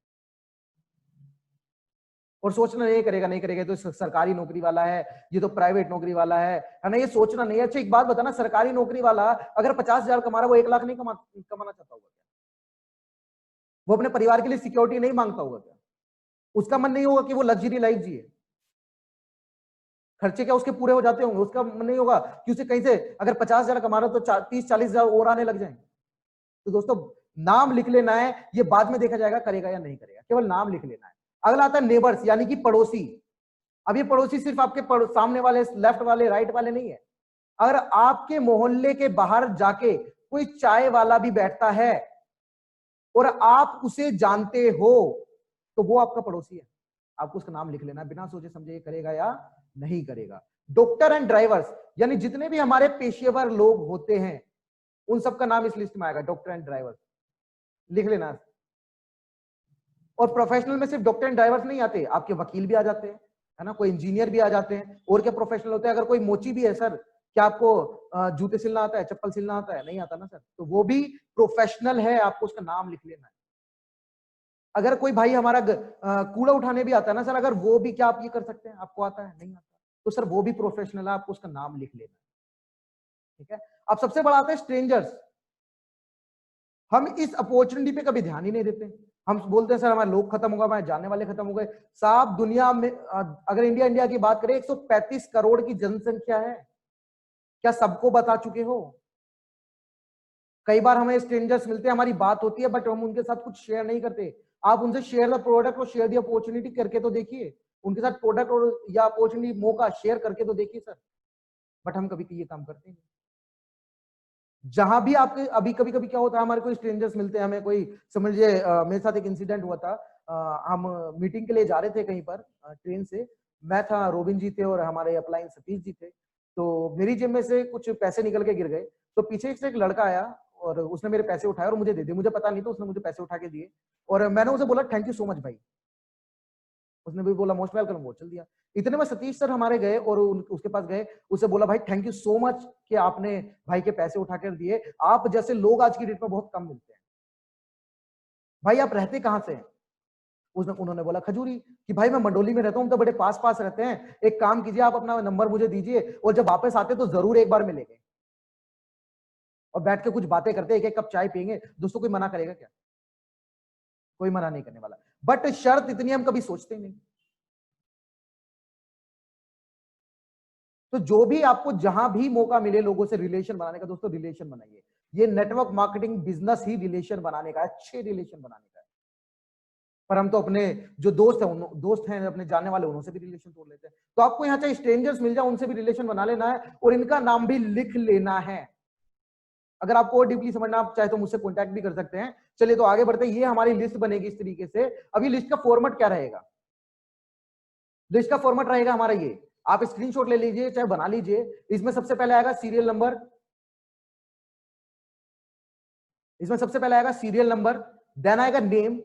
S1: और सोचना नहीं करेगा, नहीं करेगा तो सरकारी नौकरी वाला है, ये तो प्राइवेट नौकरी वाला है ना, ये सोचना नहीं है। अच्छा एक बात बताना, सरकारी नौकरी वाला अगर 50,000 कमा रहा है, वो 1 लाख नहीं कमाना चाहता होगा क्या? वो अपने परिवार के लिए सिक्योरिटी नहीं मांगता होगा क्या? उसका मन नहीं होगा कि वो लग्जरी लाइफ जिए? खर्चे क्या उसके पूरे हो जाते होंगे? उसका मन नहीं होगा कि उसे कहीं से अगर 50,000 कमा रहा है तो 30-40,000 और आने लग जाएंगे? तो दोस्तों नाम लिख लेना है, ये बाद में देखा जाएगा करेगा या नहीं करेगा, केवल नाम लिख लेना है। अगला आता है नेबर्स, यानी कि पड़ोसी। अब ये पड़ोसी सिर्फ आपके सामने वाले, लेफ्ट वाले, राइट वाले नहीं है। अगर आपके मोहल्ले के बाहर जाके कोई चाय वाला भी बैठता है और आप उसे जानते हो तो वो आपका पड़ोसी है। आपको उसका नाम लिख लेना, बिना सोचे समझे ये करेगा या नहीं करेगा। डॉक्टर एंड ड्राइवर्स, यानी जितने भी हमारे पेशेवर लोग होते हैं उन सबका नाम इस लिस्ट में आएगा, डॉक्टर एंड ड्राइवर्स लिख लेना। और प्रोफेशनल में सिर्फ डॉक्टर एंड ड्राइवर्स नहीं आते, आपके वकील भी आ जाते हैं, है ना, कोई इंजीनियर भी आ जाते हैं। और क्या प्रोफेशनल होते हैं? अगर कोई मोची भी है, सर क्या आपको जूते सिलना आता है, चप्पल सिलना आता है? नहीं आता ना सर, तो वो भी प्रोफेशनल है, आपको उसका नाम लिख लेना है। अगर कोई भाई हमारा कूड़ा उठाने भी आता है ना सर, अगर वो भी, क्या आप ये कर सकते हैं? आपको आता है? नहीं आता, तो सर वो भी प्रोफेशनल है, आपको उसका नाम लिख लेना है। ठीक है। अब सबसे बड़ा आता है स्ट्रेंजर्स। हम इस अपॉर्चुनिटी पे कभी ध्यान ही नहीं देते। हम बोलते हैं सर हमारे लोग खत्म हो गए, हमारे जानने वाले खत्म हो गए। साहब दुनिया में अगर इंडिया की बात करें, 135 करोड़ की जनसंख्या है, क्या सबको बता चुके हो? कई बार हमें स्ट्रेंजर्स मिलते हैं, हमारी बात होती है, बट हम उनके साथ कुछ शेयर नहीं करते। आप उनसे शेयर द प्रोडक्ट और शेयर द अपॉर्चुनिटी करके तो देखिए, उनके साथ प्रोडक्ट और या अपॉर्चुनिटी, मौका शेयर करके तो देखिए सर। बट हम कभी ये काम करते नहीं। जहां भी आपके, अभी कभी कभी क्या होता है, हमारे कोई स्ट्रेंजर्स मिलते हैं, हमें कोई, समझिए मेरे साथ एक इंसिडेंट हुआ था। हम मीटिंग के लिए जा रहे थे कहीं पर ट्रेन से, मैं था, रोबिन जी थे और हमारे अपलाइन सतीश जी थे। तो मेरी जेब में से कुछ पैसे निकल के गिर गए, तो पीछे से एक लड़का आया और उसने मेरे पैसे उठाए और मुझे दे दिए। मुझे पता नहीं था, उसने मुझे पैसे उठा के दिए और मैंने उसे बोला थैंक यू सो मच भाई। उसने भी बोला मोस्ट वेलकम, वो चल दिया। इतने में सतीश सर हमारे गए और उसके पास गए, उसे बोला भाई थैंक यू सो मच कि आपने भाई के पैसे उठा कर दिए। आप जैसे लोग आज की डेट में बहुत कम मिलते हैं। भाई आप रहते कहां से हैं? उन्होंने बोला खजूरी। कि भाई मैं मंडोली में रहता हूं, तो बड़े पास पास रहते हैं, एक काम कीजिए आप अपना नंबर मुझे दीजिए और जब वापस आते तो जरूर एक बार मिलेंगे और बैठ के कुछ बातें करते, एक एक कप चाय पियेंगे। दोस्तों कोई मना करेगा क्या? कोई मना नहीं करने वाला, बट शर्त इतनी हम कभी सोचते नहीं। तो जो भी आपको जहां भी मौका मिले लोगों से रिलेशन बनाने का, दोस्तों रिलेशन बनाइए। ये नेटवर्क मार्केटिंग बिजनेस ही रिलेशन बनाने का है, अच्छे रिलेशन बनाने का है। पर हम तो अपने जो दोस्त हैं अपने जानने वाले, उनसे भी रिलेशन तोड़ लेते हैं। तो आपको यहाँ चाहे स्ट्रेंजर्स मिल जाए, उनसे भी रिलेशन बना लेना है और इनका नाम भी लिख लेना है। अगर आपको और डीपली समझना, आप चाहे तो मुझसे कॉन्टैक्ट भी कर सकते हैं। चलिए तो आगे बढ़ते हैं। ये हमारी लिस्ट बनेगी इस तरीके से। अब ये लिस्ट का फॉर्मेट क्या रहेगा? लिस्ट का फॉर्मेट रहेगा हमारा ये, आप स्क्रीनशॉट ले लीजिए चाहे बना लीजिए। इसमें सबसे पहले आएगा सीरियल नंबर, देन आएगा नेम,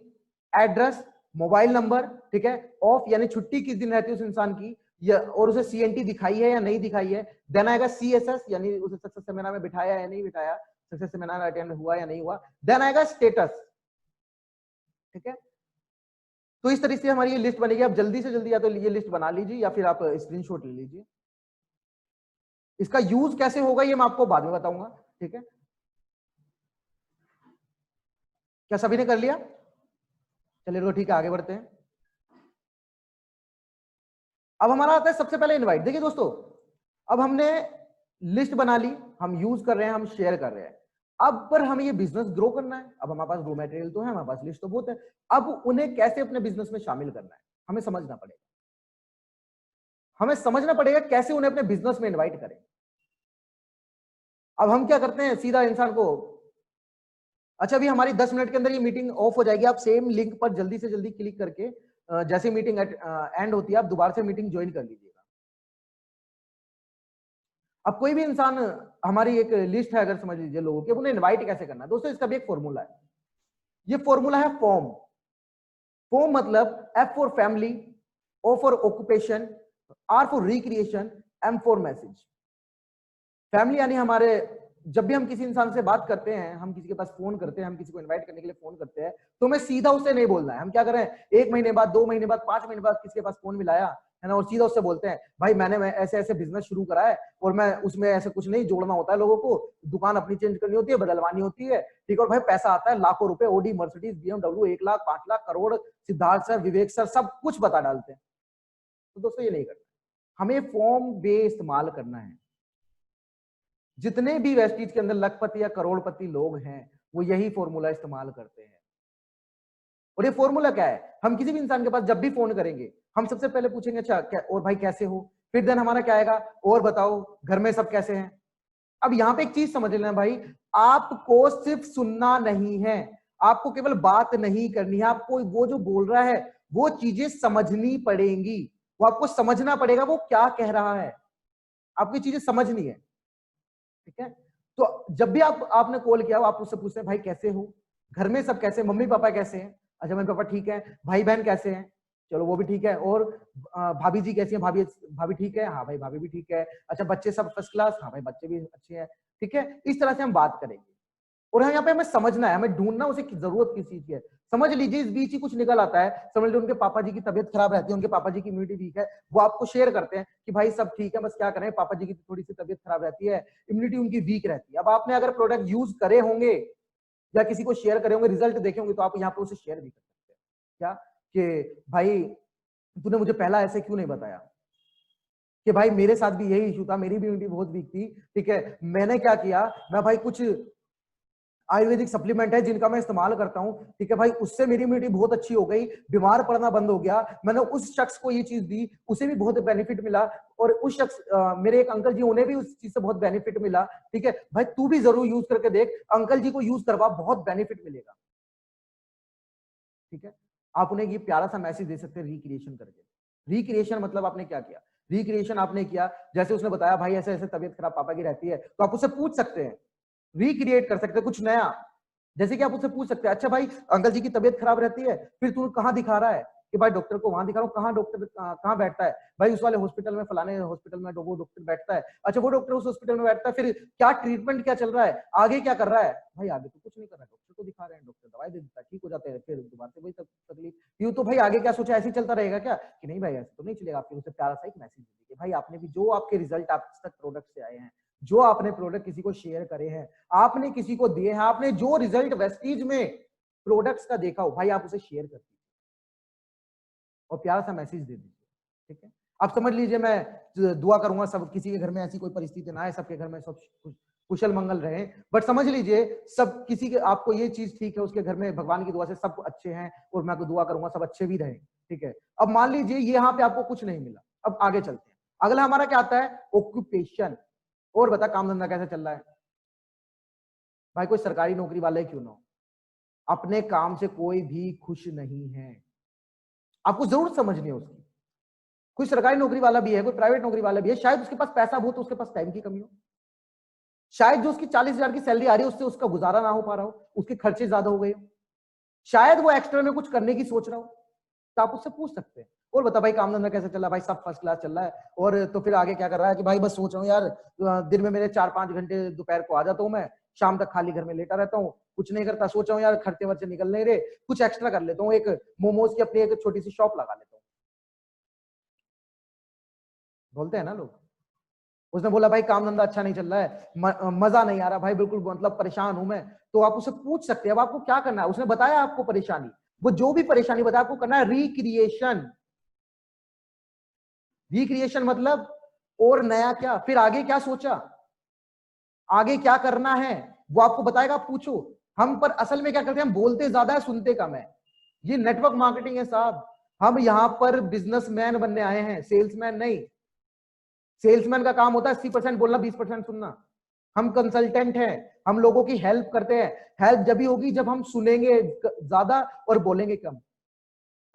S1: एड्रेस, मोबाइल नंबर, ठीक है, ऑफ यानी छुट्टी किस दिन रहती है उस इंसान की, या और उसे सीएनटी दिखाई है या नहीं दिखाई है। देन आएगा सीएसएस, यानी उसे सक्सेस सेमिनार में बिठाया या नहीं बिठाया, सक्सेस सेमिनार अटेंड हुआ या नहीं हुआ। देन आएगा स्टेटस, ठीक है। तो इस तरीके से हमारी ये लिस्ट बनेगी। आप जल्दी से जल्दी या तो ये लिस्ट बना लीजिए या फिर आप स्क्रीनशॉट ले लीजिए। इसका यूज कैसे होगा ये मैं आपको बाद में बताऊंगा, ठीक है। क्या सभी ने कर लिया? चलिए तो ठीक है, आगे बढ़ते हैं। अब हमारा आता है सबसे पहले इनवाइट। देखिए दोस्तों, अब हमने लिस्ट बना ली, हम यूज कर रहे हैं, हम शेयर कर रहे हैं। अब पर हमें ये बिजनेस ग्रो करना है। अब हमारे पास रॉ मटेरियल तो है, हमारे पास लिस्ट तो बहुत है। अब उन्हें कैसे अपने बिजनेस में शामिल करना है, हमें समझना पड़ेगा। हमें समझना पड़ेगा कैसे उन्हें अपने बिजनेस में इनवाइट करें। अब हम क्या करते हैं, सीधा इंसान को, अच्छा अभी हमारी 10 मिनट के अंदर ये मीटिंग ऑफ हो जाएगी, आप सेम लिंक पर जल्दी से जल्दी क्लिक करके जैसे मीटिंग एंड होती है आप दोबारा से मीटिंग ज्वाइन कर लीजिएगा। अब कोई भी इंसान, हमारी एक लिस्ट है अगर समझ लीजिए लोगों की, उन्हें इनवाइट कैसे करना है दोस्तों, इसका भी एक फॉर्मूला है। ये फॉर्मूला है फॉर्म। फॉर्म मतलब F for family, O for occupation, R for recreation, M for message. Family यानी हमारे जब भी हम किसी इंसान से बात करते हैं, हम किसी के पास फोन करते हैं, हम किसी को इनवाइट करने के लिए फोन करते हैं, तो हमें सीधा उससे नहीं बोलना है। हम क्या कर रहे हैं, 1 महीने बाद, 2 महीने बाद, 5 महीने बाद किसी के पास फोन मिलाया है ना, और सीधा उससे बोलते हैं भाई मैं ऐसे ऐसे बिजनेस शुरू करा है और मैं उसमें ऐसे कुछ नहीं जोड़ना होता है लोगों को, दुकान अपनी चेंज करनी होती है, बदलवानी होती है, ठीक है, और भाई पैसा आता है लाखों रुपए, Audi, Mercedes, BMW, 1 lakh, 5 lakh, crore, Siddharth sir, Vivek sir, सब कुछ बता डालते हैं। तो दोस्तों ये नहीं करना, हमें फॉर्म बे इस्तेमाल करना है। जितने भी वेस्टीज के अंदर लखपति या करोड़पति लोग हैं, वो यही फॉर्मूला इस्तेमाल करते हैं। और ये फॉर्मूला क्या है, हम किसी भी इंसान के पास जब भी फोन करेंगे, हम सबसे पहले पूछेंगे अच्छा क्या, और भाई कैसे हो, फिर देन हमारा क्या आएगा, और बताओ घर में सब कैसे हैं। अब यहां पे एक चीज समझ लेना भाई, आपको सिर्फ सुनना नहीं है, आपको केवल बात नहीं करनी है, आपको वो जो बोल रहा है वो चीजें समझनी पड़ेंगी, वो आपको समझना पड़ेगा वो क्या कह रहा है, आपको चीजें समझनी है, ठीक है। तो जब भी आपने कॉल किया, आप उससे पूछते हैं भाई कैसे हो, घर में सब कैसे, मम्मी पापा कैसे हैं, अच्छा मम्मी पापा ठीक है, भाई बहन कैसे हैं, चलो वो भी ठीक है, और भाभी जी कैसी हैं, भाभी भाभी ठीक है, हाँ भाई भाभी भी ठीक है, अच्छा बच्चे सब फर्स्ट क्लास, हाँ भाई बच्चे भी अच्छे हैं, ठीक है। इस तरह से हम बात करेंगे, और यहाँ पे हमें समझना है, हमें ढूंढना उसे जरूरत किस चीज की है। समझ लीजिए इस बीच ही कुछ निकल आता है, समझ लीजिए उनके पापा जी की तबीयत खराब रहती है, उनके पापा जी की इम्यूनिटी वीक है, वो आपको शेयर करते हैं कि भाई सब ठीक है, बस क्या करें, पापा जी की थोड़ी सी तबीयत खराब रहती है, इम्यूनिटी उनकी वीक रहती है। अब आपने अगर प्रोडक्ट यूज करे होंगे या किसी को शेयर करे होंगे, रिजल्ट देखे होंगे, तो आप यहाँ पे उसे शेयर भी कर सकते हैं, क्या कि भाई तूने मुझे पहला ऐसे क्यों नहीं बताया, कि भाई मेरे साथ भी यही इशू था, मेरी भी इम्यूनिटी बहुत वीक थी, ठीक है, मैंने क्या किया, मैं भाई कुछ आयुर्वेदिक सप्लीमेंट है जिनका मैं इस्तेमाल करता हूं, ठीक है भाई, उससे मेरी इम्यूनिटी बहुत अच्छी हो गई, बीमार पड़ना बंद हो गया, मैंने उस शख्स को ये चीज दी, उसे भी बहुत बेनिफिट मिला, और उस शख्स मेरे एक अंकल जी, उन्हें भी उस चीज से बहुत बेनिफिट मिला, ठीक है भाई, तू भी जरूर यूज करके देख, अंकल जी को यूज करवा, बहुत बेनिफिट मिलेगा, ठीक है। आप उन्हें ये प्यारा सा मैसेज दे सकते हैं रिक्रिएशन करके। रिक्रिएशन मतलब आपने क्या किया, रिक्रिएशन आपने किया, जैसे उसने बताया भाई ऐसे ऐसे तबीयत खराब पापा की रहती है, तो आप उससे पूछ सकते हैं, रिक्रिएट कर सकते हैं कुछ नया। जैसे कि आप उससे पूछ सकते हैं, अच्छा भाई अंकल जी की तबीयत खराब रहती है, फिर तू कहाँ दिखा रहा है, कि भाई डॉक्टर को वहां दिखा रहा हूँ, कहाँ डॉक्टर कहाँ बैठता है, भाई उस वाले हॉस्पिटल में, फलाने हॉस्पिटल में वो डॉक्टर बैठता है, अच्छा वो डॉक्टर उस हॉस्पिटल में बैठता है, फिर क्या ट्रीटमेंट क्या चल रहा है, आगे क्या कर रहा है, भाई आगे तो कुछ नहीं कर रहा है, डॉक्टर को दिखा रहे हैं, डॉक्टर दवाई दे देता है, ठीक हो जाते हैं, फिर दोबारा से वही तकलीफ, यूं तो भाई आगे क्या सोचा, ऐसे ही चलता रहेगा क्या, कि नहीं भाई ऐसे तो नहीं चलेगा। आपके उसे प्यारा सा एक मैसेज दीजिए, भाई आपने भी जो आपके रिजल्ट आप तक प्रोडक्ट से आए हैं, जो आपने प्रोडक्ट किसी को शेयर करे हैं, आपने किसी को दिए हैं, आपने जो रिजल्ट वेस्टीज में प्रोडक्ट्स का देखा हो, भाई आप उसे शेयर कर दीजिए और प्यारा सा मैसेज दे दीजिए, ठीक है। आप समझ लीजिए मैं दुआ करूंगा सब किसी के घर में ऐसी कोई परिस्थिति ना आए, सबके घर में सब कुशल मंगल रहे, बट समझ लीजिए सब किसी के, आपको ये चीज ठीक है, उसके घर में भगवान की दुआ से सब अच्छे हैं, और मैं दुआ करूंगा सब अच्छे भी रहे, ठीक है। अब मान लीजिए यहाँ पे आपको कुछ नहीं मिला, अब आगे चलते हैं, अगला हमारा क्या आता है, ऑक्यूपेशन। और बता काम धंधा कैसा चल रहा है, भाई कोई सरकारी नौकरी वाला ही क्यों ना हो, अपने काम से कोई भी खुश नहीं है, आपको जरूर समझनी है उसकी। कोई सरकारी नौकरी वाला भी है, कोई प्राइवेट नौकरी वाला भी है, शायद उसके पास पैसा बहुत, उसके पास टाइम की कमी हो, शायद जो उसकी 40,000 की सैलरी आ रही है उससे उसका गुजारा ना हो पा रहा हो, उसके खर्चे ज्यादा हो गए, शायद वो एक्स्ट्रा में कुछ करने की सोच रहा हो, तो आप उससे पूछ सकते हैं, और बता भाई काम धंधा कैसा चल रहा है, भाई सब फर्स्ट क्लास चल रहा है, और तो फिर आगे क्या कर रहा है, कि भाई बस सोच रहा हूँ यार, दिन में मेरे 4-5 घंटे दोपहर को आ जाता हूँ मैं, शाम तक खाली घर में लेटा रहता हूँ, कुछ नहीं करता, सोच रहा हूँ यार खर्चे वर्चे निकल नहीं रहे, कुछ एक्स्ट्रा कर लेता हूँ, एक मोमोज की अपनी एक छोटी सी शॉप लगा लेता हूँ, बोलते हैं ना लोग। उसने बोला भाई काम धंधा अच्छा नहीं चल रहा है, मजा नहीं आ रहा भाई, बिल्कुल मतलब परेशान हूं मैं, तो आप उससे पूछ सकते हैं अब आपको क्या करना है, उसने बताया आपको परेशानी, वो जो भी परेशानी बताया आपको करना है रिक्रिएशन। रिक्रिएशन मतलब और नया क्या, फिर आगे क्या सोचा, आगे क्या करना है, वो आपको बताएगा, आप पूछो। हम पर असल में क्या करते हैं, हम बोलते ज्यादा है सुनते कम है, ये नेटवर्क मार्केटिंग है साहब, हम यहां पर बिजनेसमैन बनने आए हैं, सेल्समैन नहीं। सेल्समैन का काम होता है 80% बोलना, 20% सुनना। हम कंसल्टेंट हैं, हम लोगों की हेल्प करते हैं, हेल्प जब भी होगी जब हम सुनेंगे ज्यादा और बोलेंगे कम।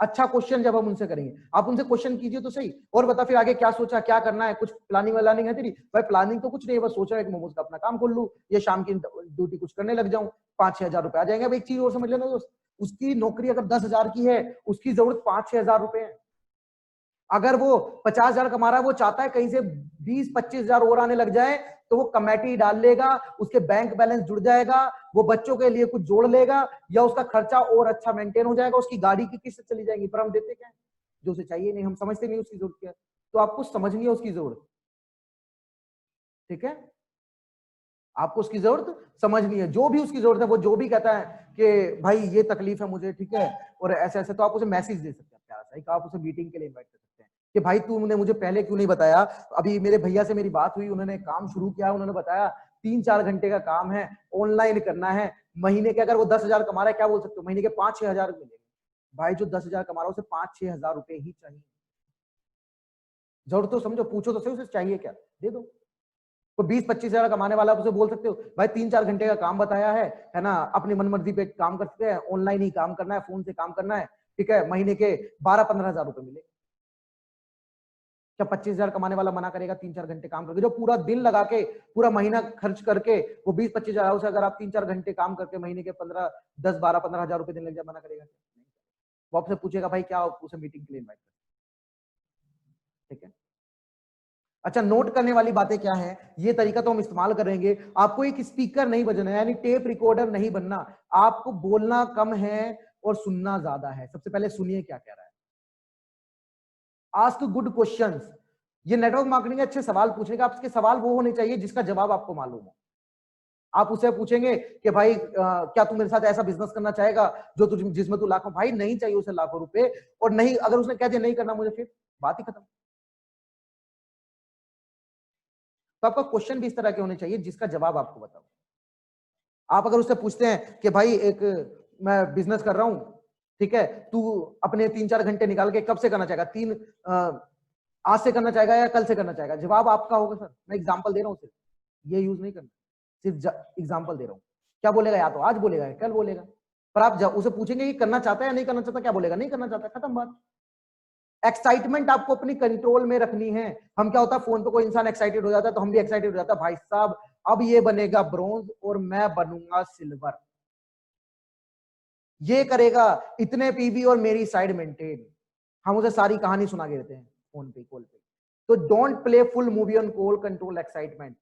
S1: अच्छा क्वेश्चन जब हम उनसे करेंगे, आप उनसे क्वेश्चन कीजिए तो सही, और बता फिर आगे क्या सोचा, क्या करना है, कुछ प्लानिंग वालानिंग है तेरी, भाई प्लानिंग तो कुछ नहीं है, बस सोचा है कि मोमोज का अपना काम खोल लूं, ये शाम की ड्यूटी कुछ करने लग जाऊं, 5-6 हजार रुपए आ जाएंगे। अब एक चीज और समझ लेना दोस्त, उसकी नौकरी अगर 10,000 की है, उसकी जरूरत 5-6 हजार रुपए है, अगर वो 50,000 कमा रहा है, वो चाहता है कहीं से 20-25 हजार और आने लग जाए तो वो कमेटी डाल लेगा, उसके बैंक बैलेंस जुड़ जाएगा, वो बच्चों के लिए कुछ जोड़ लेगा, या उसका खर्चा और अच्छा मेंटेन हो जाएगा, उसकी गाड़ी की किस्त चली जाएगी। पर हम देते क्या है, जो उसे चाहिए नहीं, हम समझते नहीं उसकी जरूरत क्या है। तो आपको समझनी है उसकी जरूरत, ठीक है, आपको उसकी जरूरत समझनी है। जो भी उसकी जरूरत है, वो जो भी कहता है कि भाई ये तकलीफ है मुझे, ठीक है, और ऐसे ऐसे, तो आप उसे मैसेज दे सकते हैं प्यारा सा, एक आप उसे मीटिंग के लिए इनवाइट कर सकते हैं कि भाई तुमने मुझे पहले क्यों नहीं बताया। अभी मेरे भैया से मेरी बात हुई, उन्होंने काम शुरू किया, उन्होंने बताया 3-4 घंटे का काम है, ऑनलाइन करना है, महीने के, अगर वो 10 हजार कमा रहा है, क्या बोल सकते हो, महीने के 5-6 हजार मिलेंगे। भाई जो 10 हजार कमा रहा है उसे 5-6 हजार रुपए ही चाहिए। जरूरत तो समझो, पूछो तो सही उसे चाहिए क्या, दे दो। तो 20-25 हजार कमाने वाला आप उसे बोल सकते हो भाई 3-4 घंटे का काम बताया है ना, अपनी मनमर्जी पे काम कर सकते हैं, ऑनलाइन ही काम करना है, फोन से काम करना है, ठीक है, महीने के 12-15 हजार रुपए मिले। क्या 25 हजार कमाने वाला मना करेगा 3-4 घंटे काम करके? जो पूरा दिन लगा के, पूरा महीना खर्च करके वो 20-25 हजार, उसे अगर आप 3-4 घंटे काम करके महीने के 10-12-15 हजार रुपए दिन लग जाए, मना करेगा? वो आपसे पूछेगा भाई क्या, उसे मीटिंग के लिए इन्वाइट कर, ठीक है। अच्छा, नोट करने वाली बातें क्या है, ये तरीका तो हम इस्तेमाल करेंगे। आपको एक स्पीकर नहीं बजना है, यानी टेप रिकॉर्डर नहीं बनना। आपको बोलना कम है और सुनना ज्यादा है। सबसे पहले सुनिए क्या कह रहा है। Ask good questions. ये नेटवर्क मार्केटिंग अच्छे सवाल पूछने का, आपके सवाल वो होने चाहिए जिसका जवाब आपको मालूम हो। आप उसे पूछेंगे कि भाई क्या तू मेरे साथ ऐसा बिजनेस करना चाहेगा जो तुझ जिसमें तू लाखों, भाई नहीं चाहिए उसे लाखों रुपए, और नहीं, अगर उसने कह दिया नहीं करना मुझे, फिर बात ही खत्म। तो आपका क्वेश्चन भी इस तरह के होने चाहिए जिसका जवाब आपको बताओ। आप अगर उससे पूछते हैं कि भाई एक मैं बिजनेस कर रहा हूं, ठीक है, तू अपने 3-4 घंटे निकाल के कब से करना चाहेगा, आज से करना चाहेगा या कल से करना चाहेगा, जवाब आपका होगा सर, मैं एग्जांपल दे रहा हूं, सिर्फ ये यूज नहीं करना, सिर्फ एग्जांपल दे रहा हूं। क्या बोलेगा, या तो आज बोलेगा या कल बोलेगा। पर आप उसे पूछेंगे कि करना चाहता है या नहीं करना चाहता, क्या बोलेगा, नहीं करना चाहता, खत्म बात। एक्साइटमेंट आपको अपनी कंट्रोल में रखनी है। हम क्या होता है, फोन पे कोई इंसान एक्साइटेड हो जाता है तो हम भी एक्साइटेड हो जाता है, भाई साहब अब ये बनेगा ब्रोंज और मैं बनूंगा सिल्वर, ये करेगा इतने पीबी और मेरी साइड मेंटेन। हम उसे सारी कहानी सुना के देते हैं फोन पे, कॉल पे। तो don't play full movie on call, control excitement.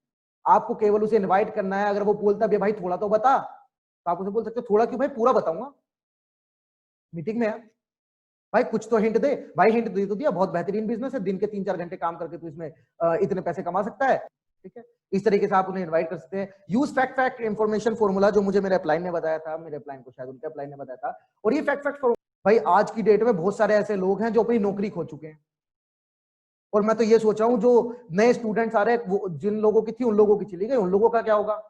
S1: आपको केवल उसे इनवाइट करना है। अगर वो बोलता है भाई थोड़ा तो बता, तो आप उसे बोल सकते हो थोड़ा क्यों भाई, पूरा बताऊंगा, मीटिंग में है भाई, कुछ तो हिंट दे भाई। हिंट दे तो दिया, बहुत बेहतरीन बिजनेस है, दिन के 3-4 घंटे काम करके तू इसमें इतने पैसे कमा सकता है, ठीक है। इस तरीके से आप उन्हें इनवाइट कर सकते हैं। Use fact fact information formula, जो मुझे मेरे अपलाइन ने बताया था, मेरे अपलाइन को शायद उनके अपलाइन ने बताया था। और ये फैक्ट फैक्ट भाई, आज की डेट में बहुत सारे ऐसे लोग हैं जो अपनी नौकरी खो चुके हैं, और मैं तो ये सोच रहा हूं जो नए स्टूडेंट्स आ रहे हैं, वो जिन लोगों की थी उन लोगों की चली गई, उन लोगों का क्या होगा।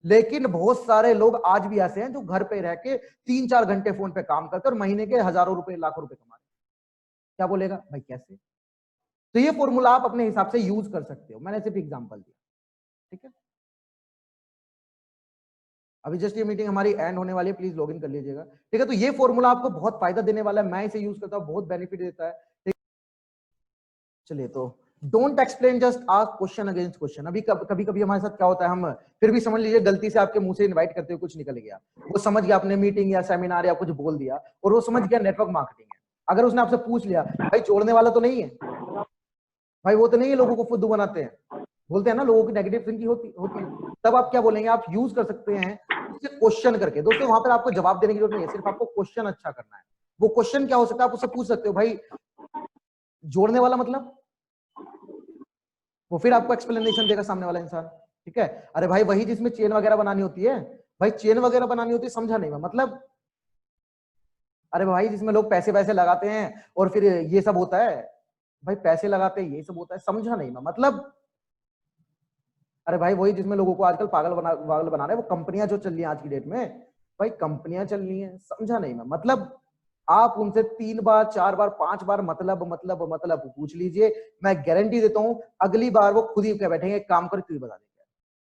S1: लेकिन बहुत सारे लोग आज भी ऐसे हैं जो घर पे रह के 3-4 घंटे फोन पे काम करते और महीने के हजारों रुपए, लाखों रुपए कमा रहे। क्या बोलेगा भाई कैसे। तो ये फॉर्मूला आप अपने हिसाब से यूज कर सकते हो, मैंने सिर्फ एग्जांपल दिया, ठीक है। अभी जस्ट ये मीटिंग हमारी एंड होने वाली है, प्लीज लॉगिन कर लीजिएगा, ठीक है। तो ये फॉर्मूला आपको बहुत फायदा देने वाला है, मैं इसे यूज करता हूं, बहुत बेनिफिट देता है, ठीक। चलिए, तो don't explain, just ask question against question. अभी कभी कभी हमारे साथ क्या होता है, हम फिर भी समझ लीजिए गलती से आपके मुंह से इनवाइट करते हुए कुछ निकल गया, वो समझ गया आपने मीटिंग या सेमिनार या कुछ बोल दिया, और वो समझ गया नेटवर्क मार्केटिंग है। अगर उसने आपसे पूछ लिया भाई जोड़ने वाला तो नहीं है भाई, वो तो नहीं है, लोगों को फुद्दू बनाते हैं, बोलते हैं ना, लोगों की नेगेटिव थिंकिंग होती है, तब आप क्या बोलेंगे, आप यूज कर सकते हैं उससे क्वेश्चन करके। दोस्तों वहां पर आपको जवाब देने की जरूरत नहीं है, सिर्फ आपको क्वेश्चन अच्छा करना है। वो क्वेश्चन क्या हो सकता है, आप उससे पूछ सकते हो भाई जोड़ने वाला मतलब, वो फिर आपको एक्सप्लेनेशन देगा सामने वाला इंसान, ठीक है। अरे भाई वही जिसमें चेन वगैरह बनानी होती है, भाई चेन वगैरह बनानी होती है, समझा नहीं मैं मतलब। अरे भाई जिसमें लोग पैसे वैसे लगाते हैं और फिर ये सब होता है, भाई पैसे लगाते हैं ये सब होता है, समझा नहीं मैं मतलब। अरे भाई वही जिसमें लोगों को आजकल पागल बना रहे हैं, वो कंपनियां जो चल रही हैं आज की डेट में, भाई कंपनियां चल रही हैं, समझा नहीं मैं मतलब। आप उनसे 3 बार 4 बार 5 बार मतलब पूछ लीजिए, मैं गारंटी देता हूं अगली बार वो खुद ही कह बैठेंगे काम कर, क्यों बता देंगे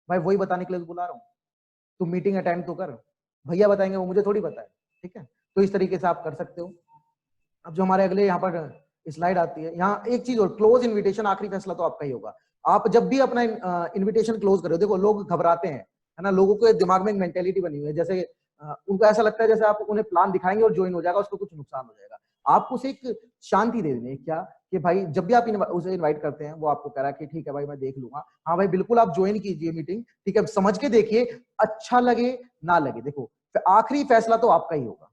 S1: भाई, वही बताने के लिए बुला रहा हूँ, तू मीटिंग अटेंड तो कर, भैया बताएंगे, वो मुझे थोड़ी बताए, ठीक है। तो इस तरीके से आप कर सकते हो। अब जो हमारे अगले यहाँ पर स्लाइड आती है, यहाँ एक चीज और, क्लोज इनविटेशन, आखिरी फैसला तो आपका ही होगा। आप जब भी अपना इनविटेशन क्लोज करो, देखो लोग घबराते हैं, है ना, लोगों को दिमाग में एक मेंटेलिटी बनी हुई है, जैसे उनको ऐसा लगता है जैसे आप उन्हें प्लान दिखाएंगे और ज्वाइन हो जाएगा, उसको कुछ नुकसान हो जाएगा। आपको उसे एक शांति दे देनी है, क्या कि भाई जब भी आप उसे इनवाइट करते हैं वो आपको कह रहा है कि ठीक है भाई मैं देख लूंगा, हाँ भाई बिल्कुल आप ज्वाइन कीजिए मीटिंग, ठीक है समझ के देखिए, अच्छा लगे ना लगे, देखो आखिरी फैसला तो आपका ही होगा।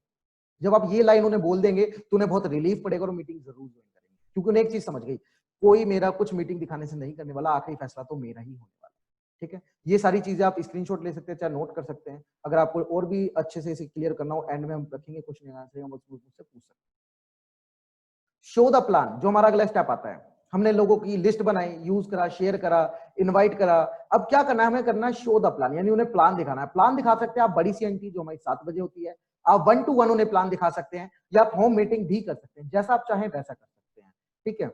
S1: जब आप ये लाइन उन्हें बोल देंगे तो उन्हें बहुत रिलीफ पड़ेगा और मीटिंग जरूर ज्वाइन करेंगे, क्योंकि उन्हें एक चीज समझ गई, कोई मेरा कुछ मीटिंग दिखाने से नहीं करने वाला, आखिरी फैसला तो मेरा ही होने वाला। ठीक है, ये सारी चीजें आप स्क्रीनशॉट ले सकते हैं, चाहे नोट कर सकते हैं। अगर आपको और भी अच्छे से इसे क्लियर करना हो, एंड में हम रखेंगे क्वेश्चन आंसर, हम मुझसे पूछ सकते हैं। शो द प्लान, जो हमारा अगला स्टेप आता है, हमने लोगों की लिस्ट बनाई, यूज करा, शेयर करा, इनवाइट करा, अब क्या करना है हमें, करना है शो द प्लान, यानी उन्हें प्लान दिखाना है। प्लान दिखा सकते हैं आप बड़ी सी एंटी जो हमारी 7 बजे होती है, आप 1 to 1 उन्हें प्लान दिखा सकते हैं, या आप होम मीटिंग भी कर सकते हैं, जैसा आप चाहें वैसा कर सकते हैं। ठीक है,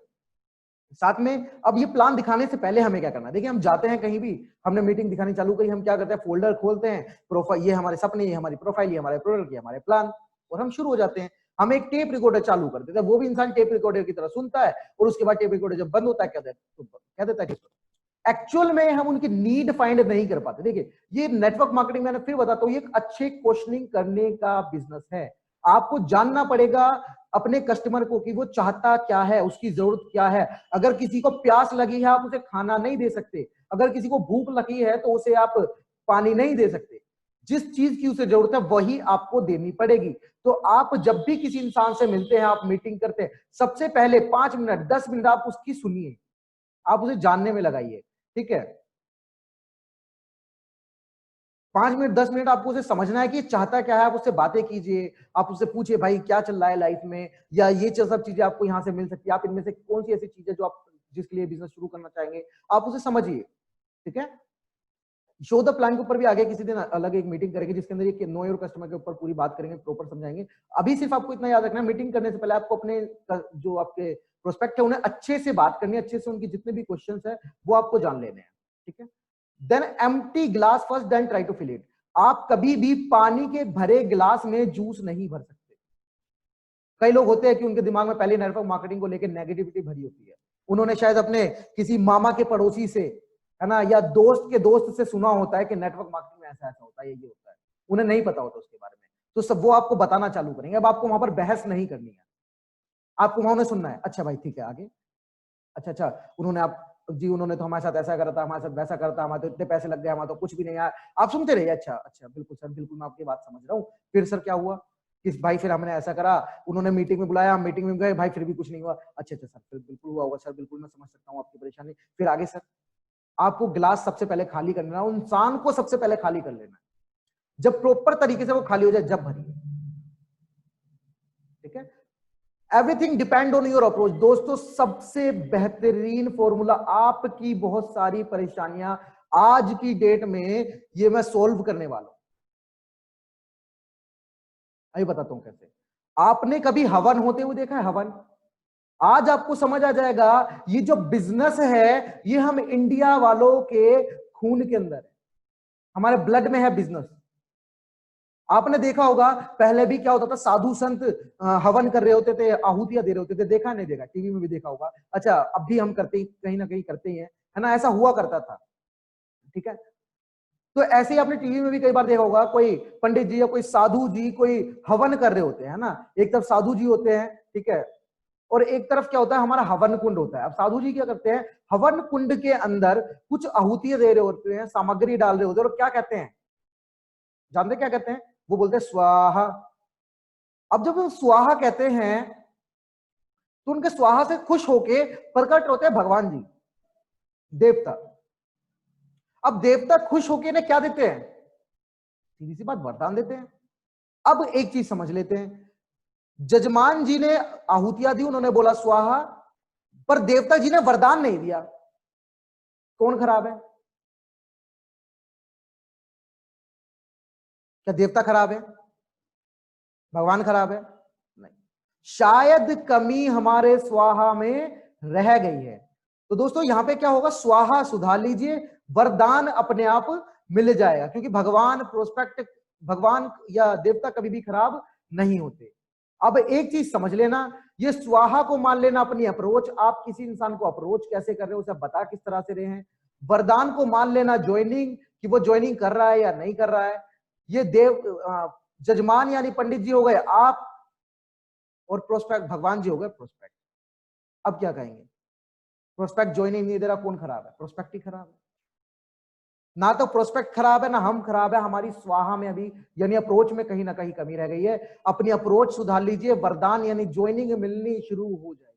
S1: साथ में अब ये प्लान दिखाने से पहले हमें क्या करना है, देखिए हम जाते हैं कहीं भी, हमने मीटिंग दिखानी चालू करी, हम क्या करते हैं, फोल्डर खोलते हैं, प्रोफाइल, ये हमारे सपने, ये हमारी प्रोफाइल, ये हमारे प्रोडक्ट, ये हमारे प्लान, और हम शुरू हो जाते हैं। हम एक टेप रिकॉर्डर चालू कर देते हैं, वो भी इंसान टेप रिकॉर्डर की तरह सुनता है, और उसके बाद टेप रिकॉर्डर जब बंद होता है क्या देता है, एक्चुअल में हम उनकी नीड फाइंड नहीं कर पाते। देखिए ये नेटवर्क मार्केटिंग, मैंने फिर बताता हूं, ये एक अच्छे क्वेश्चनिंग करने का बिजनेस है। आपको जानना पड़ेगा अपने कस्टमर को कि वो चाहता क्या है, उसकी जरूरत क्या है। अगर किसी को प्यास लगी है, आप उसे खाना नहीं दे सकते। अगर किसी को भूख लगी है तो उसे आप पानी नहीं दे सकते। जिस चीज की उसे जरूरत है वही आपको देनी पड़ेगी। तो आप जब भी किसी इंसान से मिलते हैं, आप मीटिंग करते हैं, सबसे पहले 5 मिनट 10 मिनट आप उसकी सुनिए, आप उसे जानने में लगाइए। ठीक है, 5 मिनट 10 मिनट आपको उसे समझना है कि चाहता क्या है, आप उससे बातें कीजिए, आप उससे पूछिए भाई क्या चल रहा है लाइफ में, या ये सब चीजें आपको यहाँ से मिल सकती है, आप इनमें से कौन सी ऐसी चीजें जो आप जिसके लिए बिजनेस शुरू करना चाहेंगे, आप उसे समझिए। ठीक है, शो द प्लान के ऊपर भी आगे किसी दिन अलग एक मीटिंग करेंगे, जिसके अंदर ये नो योर कस्टमर के ऊपर पूरी बात करेंगे, प्रॉपर समझाएंगे। अभी सिर्फ आपको इतना याद रखना है, मीटिंग करने से पहले आपको अपने जो आपके प्रोस्पेक्ट है उन्हें अच्छे से बात करनी है, अच्छे से उनकी जितने भी क्वेश्चंस है वो आपको जान लेने हैं। ठीक है, then empty glass first, then try to fill it. आप कभी भी पानी के भरे ग्लास में जूस नहीं भर सकते। कई लोग होते हैं कि उनके दिमाग में पहले नेटवर्क मार्केटिंग को लेकर नेगेटिविटी भरी होती है, उन्होंने शायद अपने किसी मामा के पड़ोसी से, है ना, या दोस्त के दोस्त से सुना होता है कि नेटवर्क मार्केटिंग में ऐसा ऐसा होता है, ये होता है, उन्हें नहीं पता होता उसके बारे में। तो सब वो आपको बताना चालू करेंगे। अब आपको वहां पर बहस नहीं करनी है, आपको वहां उन्हें सुनना है। अच्छा भाई ठीक है, आगे, अच्छा अच्छा, उन्होंने आप जी उन्होंने तो हमारे साथ ऐसा करा था, हमारे साथ वैसा करता, हमारे तो इतने पैसे लग गए, हमारा तो कुछ भी नहीं आया। आप सुनते रहिए, अच्छा अच्छा बिल्कुल सर, बिल्कुल मैं आपकी बात समझ रहा हूँ। फिर सर क्या हुआ, किस भाई, फिर हमने ऐसा करा, उन्होंने मीटिंग में बुलाया, हम मीटिंग में गए, भाई फिर भी कुछ नहीं हुआ। अच्छा अच्छा सर, फिर बिल्कुल हुआ होगा सर, बिल्कुल मैं समझ सकता हूँ आपकी परेशानी। फिर आगे सर, आपको गिलास सबसे पहले खाली करना है, इंसान को सबसे पहले खाली कर लेना है। जब प्रॉपर तरीके से वो खाली हो जाए जब भरिए। ठीक है, everything depend on your approach. दोस्तों सबसे बेहतरीन फॉर्मूला, आपकी बहुत सारी परेशानियां आज की डेट में ये मैं सोल्व करने वाला हूं। अभी बताता हूं कैसे। आपने कभी हवन होते हुए देखा है, हवन? आज आपको समझ आ जाएगा, ये जो बिजनेस है ये हम इंडिया वालों के खून के अंदर है, हमारे ब्लड में है बिजनेस। आपने देखा होगा पहले भी क्या होता था, साधु संत हवन कर रहे होते थे, आहुतियां दे रहे होते थे, देखा नहीं देखा, टीवी में भी देखा होगा। अच्छा अब भी हम करते ही, कहीं ना कहीं करते ही हैं, है ना, ऐसा हुआ करता था। ठीक है, तो ऐसे ही आपने टीवी में भी कई बार देखा होगा, कोई पंडित जी या कोई साधु जी कोई हवन कर रहे होते हैं, है ना, एक तरफ साधु जी होते हैं, ठीक है, और एक तरफ क्या होता है, हमारा हवन कुंड होता है। अब साधु जी क्या करते हैं, हवन कुंड के अंदर कुछ आहुतियां दे रहे होते हैं, सामग्री डाल रहे होते हैं, और क्या कहते हैं, जानते क्या कहते हैं, वो बोलते हैं स्वाहा। अब जब वो स्वाहा कहते हैं तो उनके स्वाहा से खुश होके प्रकट होते हैं भगवान जी, देवता। अब देवता खुश होके इन्हें क्या देते हैं, सीधी सी बात, वरदान देते हैं। अब एक चीज समझ लेते हैं, जजमान जी ने आहुतियां दी, उन्होंने बोला स्वाहा, पर देवता जी ने वरदान नहीं दिया। कौन खराब है? क्या देवता खराब है, भगवान खराब है? नहीं, शायद कमी हमारे स्वाहा में रह गई है। तो दोस्तों यहां पे क्या होगा, स्वाहा सुधार लीजिए, वरदान अपने आप मिल जाएगा, क्योंकि भगवान प्रोस्पेक्ट, भगवान या देवता कभी भी खराब नहीं होते। अब एक चीज समझ लेना, ये स्वाहा को मान लेना अपनी अप्रोच, आप किसी इंसान को अप्रोच कैसे कर रहे हो उसे बता किस तरह से रहे हैं। वरदान को मान लेना ज्वाइनिंग, कि वो ज्वाइनिंग कर रहा है या नहीं कर रहा है। ये देव जजमान यानी पंडित जी हो गए, आप और प्रोस्पेक्ट भगवान जी हो गए प्रोस्पेक्ट। अब क्या कहेंगे, प्रोस्पेक्ट ज्वाइन ही नहीं दे रहा, कौन खराब है? प्रोस्पेक्ट ही खराब है। ना तो प्रोस्पेक्ट खराब है ना हम खराब है, हमारी स्वाहा में अभी यानी अप्रोच में कहीं ना कहीं कमी रह गई है। अपनी अप्रोच सुधार लीजिए, वरदान यानी ज्वाइनिंग मिलनी शुरू हो जाएगी।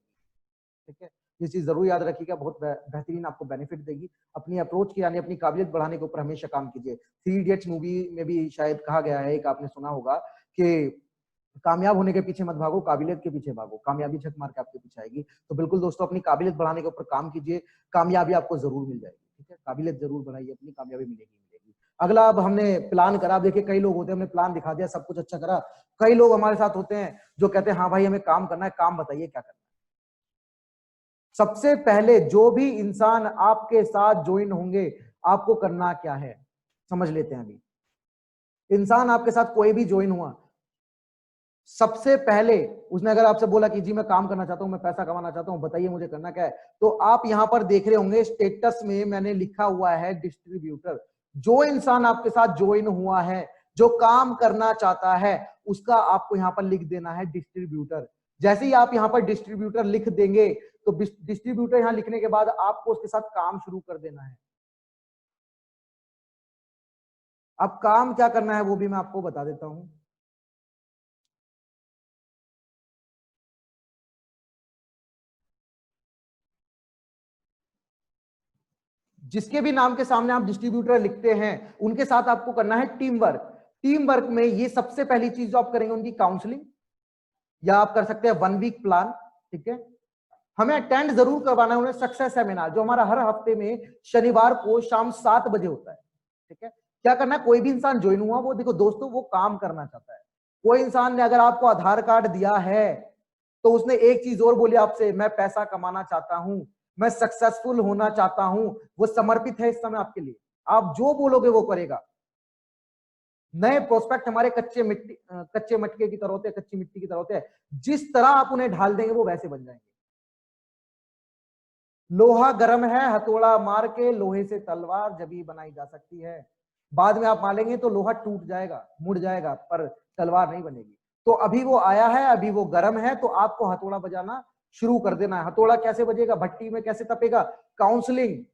S1: ठीक है, ये चीज जरूर याद रखिएगा, बहुत बेहतरीन आपको बेनिफिट देगी। अपनी अप्रोच की यानी अपनी काबिलियत बढ़ाने के ऊपर हमेशा काम कीजिए। 3 इडियट्स मूवी में भी शायद कहा गया है, एक आपने सुना होगा कि कामयाब होने के पीछे मत भागो, काबिलियत के पीछे भागो, कामयाबी झक मार के आपके पीछे आएगी। तो बिल्कुल दोस्तों अपनी काबिलियत बढ़ाने के ऊपर काम कीजिए, कामयाबी आपको जरूर मिल जाएगी। ठीक है, काबिलियत जरूर बढ़ाइए, अपनी कामयाबी मिलेगी। अगला, अब हमने प्लान करा, देखिए कई लोग होते हैं, हमने प्लान दिखा दिया, सब कुछ अच्छा करा। कई लोग हमारे साथ होते हैं जो कहते हैं हाँ भाई हमें काम करना है, काम बताइए क्या करना है। सबसे पहले जो भी इंसान आपके साथ ज्वाइन होंगे, आपको करना क्या है समझ लेते हैं। अभी इंसान आपके साथ कोई भी ज्वाइन हुआ, सबसे पहले उसने अगर आपसे बोला कि जी मैं काम करना चाहता हूं, मैं पैसा कमाना चाहता हूं, बताइए मुझे करना क्या है, तो आप यहां पर देख रहे होंगे स्टेटस में मैंने लिखा हुआ है डिस्ट्रीब्यूटर। जो इंसान आपके साथ ज्वाइन हुआ है, जो काम करना चाहता है, उसका आपको यहां पर लिख देना है डिस्ट्रीब्यूटर। जैसे ही आप यहां पर डिस्ट्रीब्यूटर लिख देंगे, तो डिस्ट्रीब्यूटर यहां लिखने के बाद आपको उसके साथ काम शुरू कर देना है। अब काम क्या करना है वो भी मैं आपको बता देता हूं। जिसके भी नाम के सामने आप डिस्ट्रीब्यूटर लिखते हैं, उनके साथ आपको करना है टीम वर्क। टीम वर्क में ये सबसे पहली चीज जो आप करेंगे उनकी काउंसलिंग, या आप कर सकते हैं 1 वीक प्लान। ठीक है, हमें अटेंड जरूर करवाना है उन्हें सक्सेस सेमिनार, जो हमारा हर हफ्ते में शनिवार को शाम 7 बजे होता है। ठीक है, क्या करना है, कोई भी इंसान ज्वाइन हुआ, वो देखो दोस्तों वो काम करना चाहता है। कोई इंसान ने अगर आपको आधार कार्ड दिया है, तो उसने एक चीज और बोली आपसे, मैं पैसा कमाना चाहता हूं, मैं सक्सेसफुल होना चाहता हूं। वो समर्पित है इस समय आपके लिए, आप जो बोलोगे वो करेगा। नए प्रोस्पेक्ट हमारे कच्चे मटके की तरह होते हैं, कच्ची मिट्टी की तरह होते हैं, जिस तरह आप उन्हें ढाल देंगे वो वैसे बन जाएंगे। लोहा गर्म है, हथौड़ा मार के लोहे से तलवार जभी बनाई जा सकती है। बाद में आप मारेंगे तो लोहा टूट जाएगा, मुड़ जाएगा, पर तलवार नहीं बनेगी। तो अभी वो आया है, अभी वो गर्म है, तो आपको हथौड़ा बजाना शुरू कर देना है। हथौड़ा कैसे बजेगा, भट्टी में कैसे तपेगा? काउंसलिंग।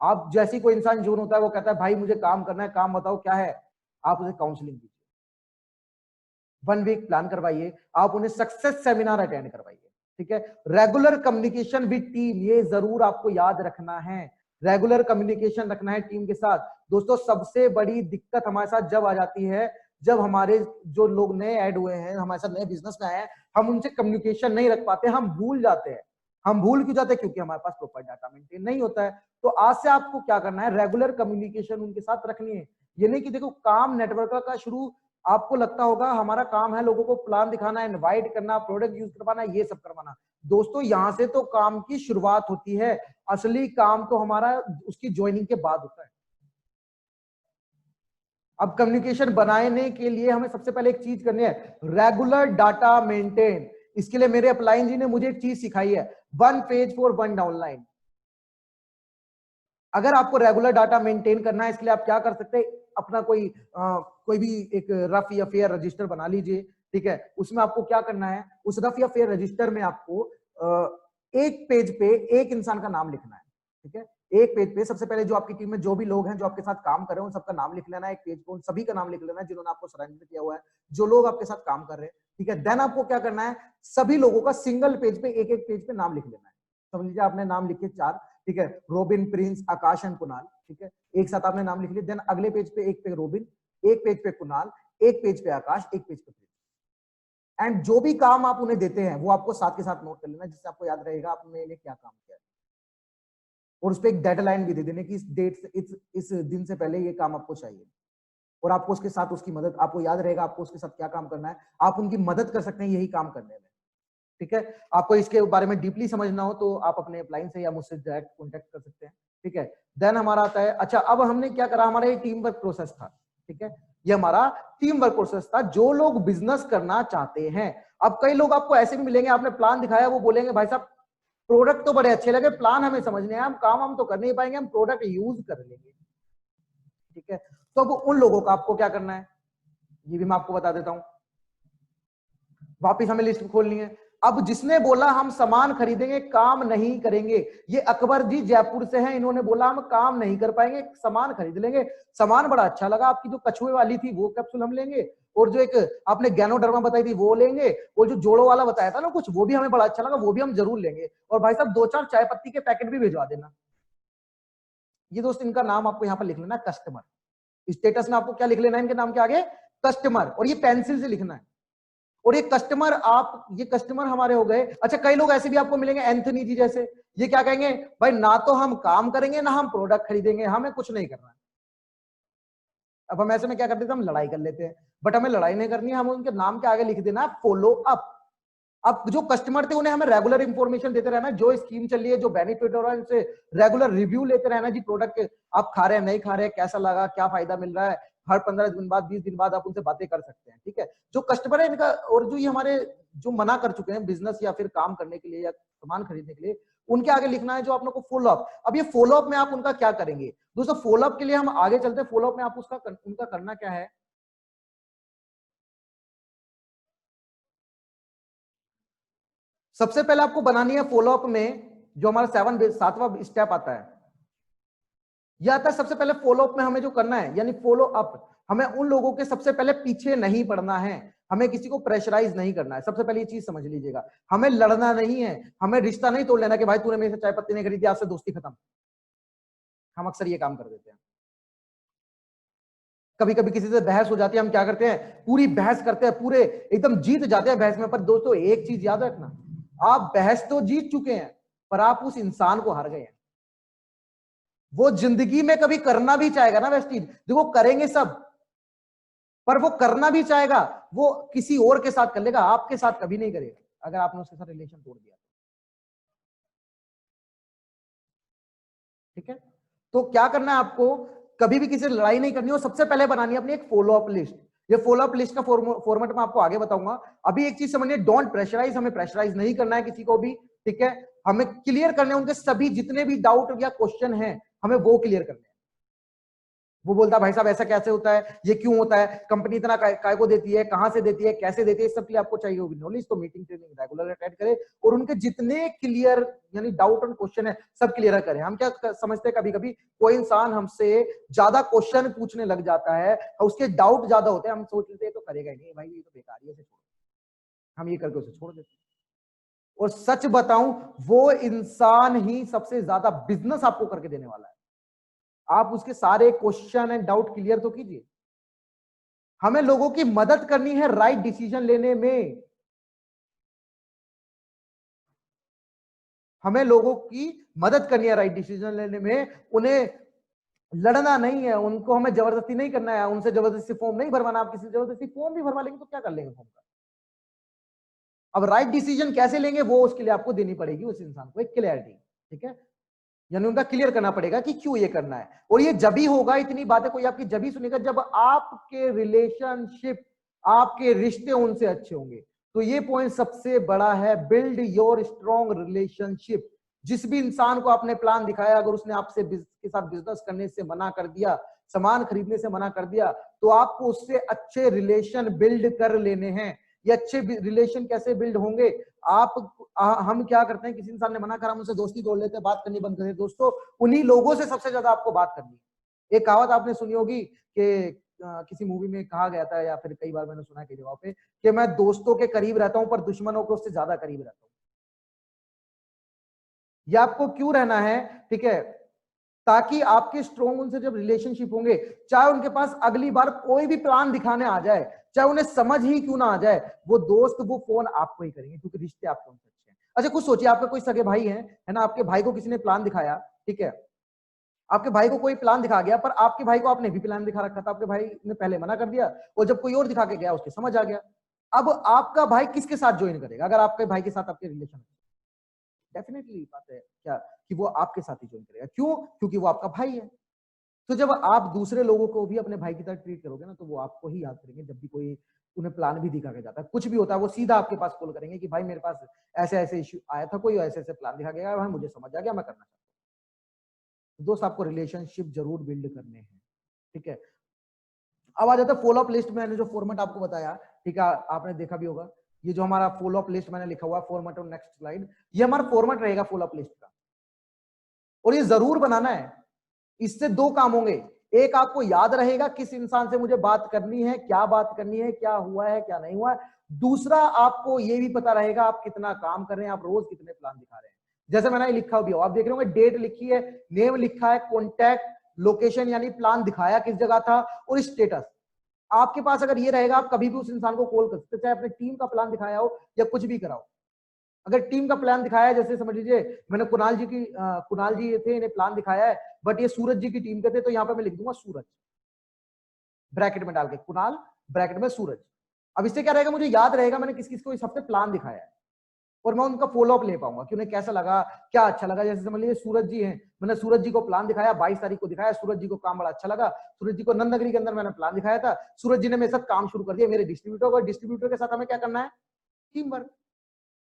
S1: आप जैसी कोई इंसान जून होता है, वो कहता है भाई मुझे काम करना है, काम बताओ क्या है, आप उसे काउंसलिंग कीजिए। 1 वीक प्लान करवाइए, आप उन्हें सक्सेस सेमिनार अटेंड करवाइए। ठीक है, रेगुलर कम्युनिकेशन विद टीम, ये जरूर आपको याद रखना है। रेगुलर कम्युनिकेशन रखना है टीम के साथ। दोस्तों सबसे बड़ी दिक्कत हमारे साथ जब आ जाती है, जब हमारे जो लोग नए ऐड हुए हैं, हमारे साथ नए बिजनेस में आए हैं, हम उनसे कम्युनिकेशन नहीं रख पाते, हम भूल जाते हैं। हम भूल क्यों जाते हैं? क्योंकि हमारे पास प्रॉपर डाटा मेंटेन नहीं होता है। तो आज से आपको क्या करना है, रेगुलर कम्युनिकेशन उनके साथ रखनी है। ये नहीं कि देखो काम नेटवर्क का शुरू आपको लगता होगा हमारा काम है लोगों को प्लान दिखाना, इनवाइट करना, प्रोडक्ट यूज करवाना, ये सब करवाना। दोस्तों यहां से तो काम की शुरुआत होती है, असली काम तो हमारा उसकी ज्वाइनिंग के बाद होता है। अब कम्युनिकेशन बनाने के लिए हमें सबसे पहले एक चीज करनी है, रेगुलर डाटा मेंटेन। इसके लिए मेरे अपलाइन जी ने मुझे एक चीज सिखाई है, 1 पेज फॉर 1 डाउनलाइन। अगर आपको रेगुलर डाटा मेंटेन करना है, इसके लिए आप क्या कर सकते हैं, अपना कोई भी एक रफ या फेयर रजिस्टर बना लीजिए। ठीक है, उसमें आपको क्या करना है, उस रफ या फेयर रजिस्टर में आपको एक पेज पे एक इंसान का नाम लिखना है। ठीक है, एक पेज पे सबसे पहले जो आपकी टीम में जो भी लोग हैं जो आपके साथ काम कर रहे हैं, उन सबका नाम लिख लेना है एक पेज पे, उन सभी का नाम लिख लेना है जिन्होंने आपको सरेंडर किया हुआ है, जो लोग आपके साथ काम कर रहे हैं। ठीक है, देन आपको क्या करना है, सभी लोगों का सिंगल पेज पे एक एक पेज पे नाम लिख लेना है। समझ लीजिए आपने नाम लिखे 4। ठीक है, robin, Prince, Akash and Kunal. ठीक है, एक साथ आपने नाम लिख लिए। देन अगले पेज पे एक पे रोबिन, एक पेज पे कुणाल, एक पेज पे आकाश, एक पेज पे प्रिंस। एंड जो भी काम आप उन्हें देते हैं वो आपको साथ के साथ नोट कर लेना, जिससे आपको याद रहेगा आपने इन्हें क्या काम किया। और उस पर एक डेडलाइन भी दे देने की, इस डेट से इस दिन से पहले ये काम आपको चाहिए। और आपको उसके साथ उसकी मदद, आपको याद रहेगा आपको उसके साथ क्या काम करना है, आप उनकी मदद कर सकते हैं यही काम करने में। ठीक है, आपको इसके बारे में डीपली समझना हो तो आप अपने अपलाइन से या मुझसे डायरेक्ट कॉन्टेक्ट कर सकते हैं। ठीक है, देन हमारा आता है, अच्छा अब हमने क्या करा, हमारा ये टीम वर्क प्रोसेस था। ठीक है, ये हमारा टीम वर्क प्रोसेस था, जो लोग बिजनेस करना चाहते हैं। अब कई लोग आपको ऐसे भी मिलेंगे, आपने प्लान दिखाया, वो बोलेंगे भाई साहब प्रोडक्ट तो बड़े अच्छे लगे, प्लान हमें समझने हैं, हम काम हम तो कर नहीं पाएंगे, हम प्रोडक्ट यूज कर लेंगे। ठीक है, तो अब उन लोगों का आपको क्या करना है, ये भी मैं आपको बता देता हूं। वापिस हमें लिस्ट खोलनी है। अब जिसने बोला हम सामान खरीदेंगे काम नहीं करेंगे, ये अकबर जी जयपुर से हैं, इन्होंने बोला हम काम नहीं कर पाएंगे सामान खरीद लेंगे। सामान बड़ा अच्छा लगा, आपकी जो कछुए वाली थी वो कैप्सूल हम लेंगे, और जो एक आपने गैनोडर्मा बताई थी वो लेंगे, और जो जोड़ो वाला बताया था ना कुछ, वो भी हमें बड़ा अच्छा लगा, वो भी हम जरूर लेंगे। और भाई साहब 2-4 चाय पत्ती के पैकेट भी भिजवा देना। ये दोस्त इनका नाम आपको यहाँ पर लिख लेना कस्टमर, स्टेटस में आपको क्या लिख लेना है इनके नाम के आगे, कस्टमर, और ये पेंसिल से लिखना है। और ये कस्टमर, आप ये कस्टमर हमारे हो गए। अच्छा, कई लोग ऐसे भी आपको मिलेंगे एंथनी जी जैसे, ये क्या कहेंगे, भाई ना तो हम काम करेंगे ना हम प्रोडक्ट खरीदेंगे, हमें कुछ नहीं करना। अब हम ऐसे में क्या करते थे, हम लड़ाई कर लेते हैं, बट हमें लड़ाई नहीं करनी है, हम उनके नाम के आगे लिख देना फॉलो अप। अब जो कस्टमर थे उन्हें हमें रेगुलर इंफॉर्मेशन देते रहना, जो स्कीम चल रही है, जो बेनिफिट हो रहा है, उनसे रेगुलर रिव्यू लेते रहना जी, प्रोडक्ट आप खा रहे हैं नहीं खा रहे हैं, कैसा लगा, क्या फायदा मिल रहा है। हर 15 दिन बाद 20 दिन बाद आप उनसे बातें कर सकते हैं, ठीक है। जो कस्टमर है इनका, और जो ये हमारे जो मना कर चुके हैं बिजनेस या फिर काम करने के लिए या सामान खरीदने के लिए, उनके आगे लिखना है जो आप लोग को फॉलो अप। अब ये फॉलो अप में आप उनका क्या करेंगे दोस्तों, फॉलो अप के लिए हम आगे चलते हैं। फॉलो अप में आप उनका करना क्या है, सबसे पहले आपको बनानी है फॉलो अप में जो हमारा 7वां स्टेप आता है, यह आता है सबसे पहले फॉलो अप में हमें जो करना है, यानी फॉलो अप, हमें उन लोगों के सबसे पहले पीछे नहीं पड़ना है, हमें किसी को प्रेशराइज नहीं करना है। सबसे पहले ये चीज समझ लीजिएगा, हमें लड़ना नहीं है, हमें रिश्ता नहीं तोड़ लेना कि भाई तूने मेरे से चाय पत्ती नहीं खरीदी, आपसे दोस्ती खत्म। हम अक्सर ये काम कर देते हैं। कभी कभी किसी से बहस हो जाती है, हम क्या करते हैं, पूरी बहस करते हैं, पूरे एकदम जीत जाते हैं बहस में। पर दोस्तों एक चीज याद रखना, आप बहस तो जीत चुके हैं पर आप उस इंसान को हार गए हैं। वो जिंदगी में कभी करना भी चाहेगा ना वेस्टीज, देखो करेंगे सब, पर वो करना भी चाहेगा, वो किसी और के साथ कर लेगा, आपके साथ कभी नहीं करेगा अगर आपने उसके साथ रिलेशन तोड़ दिया। ठीक है, तो क्या करना है आपको, कभी भी किसी से लड़ाई नहीं करनी हो, सबसे पहले बनानी है अपनी एक फॉलो अप लिस्ट। ये फॉलो अप लिस्ट का फॉर्मेट मैं आपको आगे बताऊंगा। अभी एक चीज समझिए, डोंट प्रेशराइज, हमें प्रेशराइज नहीं करना है किसी को भी, ठीक है। हमें क्लियर करने उनके सभी जितने भी डाउट या क्वेश्चन हैं, हमें वो क्लियर करने हैं। वो बोलता है भाई साहब ऐसा कैसे होता है, ये क्यों होता है, कंपनी इतना काय को देती है, कहां से देती है, कैसे देती है, सब के लिए आपको चाहिए होगी नॉलेज। तो मीटिंग ट्रेनिंग रेगुलर अटेंड करें और उनके जितने क्लियर यानी डाउट और क्वेश्चन है सब क्लियर करें। हम क्या समझते हैं, कभी कभी कोई इंसान हमसे ज्यादा क्वेश्चन पूछने लग जाता है और उसके डाउट ज्यादा होते हैं, हम सोच लेते हैं तो करेगा ही नहीं भाई, ये तो बेकार है, हम ये करके उसे छोड़ देते हैं। और सच बताऊं, वो इंसान ही सबसे ज्यादा बिजनेस आपको करके देने वाला है। आप उसके सारे क्वेश्चन एंड डाउट क्लियर तो कीजिए। हमें लोगों की मदद करनी है राइट डिसीजन लेने में, हमें लोगों की मदद करनी है राइट डिसीजन लेने में, उन्हें लड़ना नहीं है, उनको हमें जबरदस्ती नहीं करना है, उनसे जबरदस्ती फॉर्म नहीं भरवाना। आप किसी जबरदस्ती फॉर्म भी भरवा लेंगे तो क्या कर लेंगे फॉर्म का। अब राइट डिसीजन कैसे लेंगे वो उसके लिए आपको देनी पड़ेगी उस इंसान को एक क्लैरिटी, ठीक है। यानी उनका क्लियर करना पड़ेगा कि क्यों ये करना है। और ये जब ही होगा, इतनी बातें कोई आपकी जब ही सुनेगा जब आपके रिलेशनशिप, आपके रिश्ते उनसे अच्छे होंगे। तो ये पॉइंट सबसे बड़ा है, बिल्ड योर स्ट्रॉन्ग रिलेशनशिप। जिस भी इंसान को आपने प्लान दिखाया, अगर उसने आपसे के साथ बिजनेस करने से मना कर दिया, सामान खरीदने से मना कर दिया, तो आपको उससे अच्छे रिलेशन बिल्ड कर लेने हैं। ये अच्छे रिलेशन कैसे बिल्ड होंगे, आप हम क्या करते हैं, किसी इंसान ने मना करा, हम उनसे दोस्ती तोड़ लेते हैं, बात करनी बंद कर देते। दोस्तों उन्हीं लोगों से सबसे ज्यादा आपको बात करनी है। एक कहावत आपने सुनी होगी कि किसी मूवी में कहा गया था, या फिर कई बार मैंने सुना है कई जगहों पे, कि मैं दोस्तों के करीब रहता हूं पर दुश्मनों को उससे ज्यादा करीब रहता हूं। ये आपको क्यों रहना है, ठीक है, ताकि आपके स्ट्रॉन्ग उनसे जब रिलेशनशिप होंगे, चाहे उनके पास अगली बार कोई भी प्लान दिखाने आ जाए, चाहे उन्हें समझ ही क्यों ना आ जाए, वो दोस्त वो फोन आपको ही करेंगे, क्योंकि रिश्ते आपके उनसे अच्छे हैं। अच्छा कुछ सोचिए, आपके कोई सगे भाई हैं, है ना, आपके भाई को किसी ने प्लान दिखाया, ठीक है, आपके भाई को कोई प्लान दिखा गया, पर आपके भाई को आपने भी प्लान दिखा रखा था, आपके भाई ने पहले मना कर दिया, और जब कोई और दिखा के गया उसके समझ आ गया। अब आपका भाई किसके साथ ज्वाइन करेगा, अगर आपके भाई के साथ आपके रिलेशन, डेफिनेटली बात है क्या कि वो आपके साथ ही ज्वाइन करेगा। क्यों, क्योंकि वो आपका भाई है। तो जब आप दूसरे लोगों को भी अपने भाई की तरह ट्रीट करोगे ना, तो वो आपको ही याद करेंगे। जब भी कोई उन्हें प्लान भी दिखा के जाता है, कुछ भी होता है, वो सीधा आपके पास कॉल करेंगे कि भाई मेरे पास ऐसे ऐसे इश्यू आया था, कोई ऐसे ऐसे प्लान दिखा गया, भाई मुझे समझ आ गया, मैं करना चाहता हूँ। दोस्त आपको रिलेशनशिप जरूर बिल्ड करने हैं, ठीक है। अब आ जाता है फॉलो अप लिस्ट में, मैंने जो फॉर्मेट आपको बताया, ठीक है, आपने देखा भी होगा, ये जो हमारा फॉलो अप लिस्ट मैंने लिखा हुआ है फॉर्मेट ऑन नेक्स्ट स्लाइड, ये हमारा फॉर्मेट रहेगा फॉलो अप लिस्ट का, और ये जरूर बनाना है। इससे दो काम होंगे, एक आपको याद रहेगा किस इंसान से मुझे बात करनी है, क्या बात करनी है, क्या हुआ है क्या नहीं हुआ है। दूसरा, आपको ये भी पता रहेगा आप कितना काम कर रहे हैं, आप रोज कितने प्लान दिखा रहे हैं। जैसे मैंने लिखा भी हो, आप देख रहे होंगे डेट लिखी है, नेम लिखा है, कॉन्टैक्ट, लोकेशन यानी प्लान दिखाया किस जगह था, और स्टेटस। आपके पास अगर ये रहेगा, आप कभी भी उस इंसान को कॉल कर सकते, चाहे अपने टीम का प्लान दिखाया हो या कुछ भी कराओ। अगर टीम का प्लान दिखाया है, जैसे समझ लीजिए मैंने कुणाल जी थे, इन्हें प्लान दिखाया है, बट ये सूरज जी की टीम के थे, तो यहाँ पे मैं लिख दूंगा सूरज ब्रैकेट में डाल के, कुणाल ब्रैकेट में सूरज। अब इससे क्या रहेगा, मुझे याद रहेगा मैंने किस किस को इस हफ्ते प्लान दिखाया है, और मैं उनका फॉलो अप ले पाऊंगा कि उन्हें कैसा लगा, क्या अच्छा लगा। जैसे समझ लीजिए सूरज जी हैं, मैंने सूरज जी को प्लान दिखाया, 22 तारीख को दिखाया, सूरज जी को काम बड़ा अच्छा लगा, सूरज जी को नंदनगरी के अंदर मैंने प्लान दिखाया था, सूरज जी ने मेरे साथ काम शुरू कर दिया, मेरे डिस्ट्रीब्यूटर को, डिस्ट्रीब्यूटर के साथ हमें क्या करना है, टीम वर्क।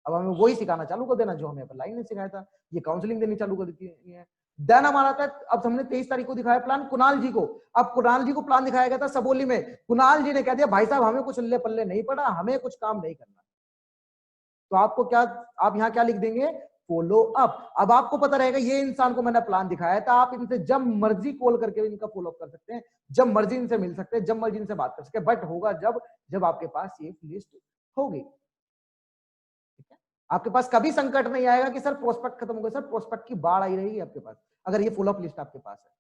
S1: अब हमें वही सिखाना चालू कर देना जो हमें लाइन ने सिखाया था, ये काउंसलिंग देनी चालू कर दी है। देन हमारा आता है, अब हमने 23 तारीख को दिखाया प्लान कुणाल जी को। अब कुणाल जी को प्लान दिखाया गया था सबोली में, कुणाल जी ने कह दिया भाई साहब हमें कुछ अल्ले पल्ले नहीं पड़ा, हमें कुछ काम नहीं करना। तो आपको क्या, आप यहाँ क्या लिख देंगे, फॉलो अप। अब आपको पता रहेगा ये इंसान को मैंने प्लान दिखाया था, आप इनसे जब मर्जी कॉल करके इनका फॉलो अप कर सकते हैं, जब मर्जी इनसे मिल सकते हैं, जब मर्जी इनसे बात कर सकते हैं, बट होगा जब आपके पास ये लिस्ट होगी। आपके पास कभी संकट नहीं आएगा कि सर प्रोस्पेक्ट खत्म हो गया, सर प्रोस्पेक्ट की बाढ़ आई रहेगी आपके पास, अगर ये फॉलो अप लिस्ट आपके पास है।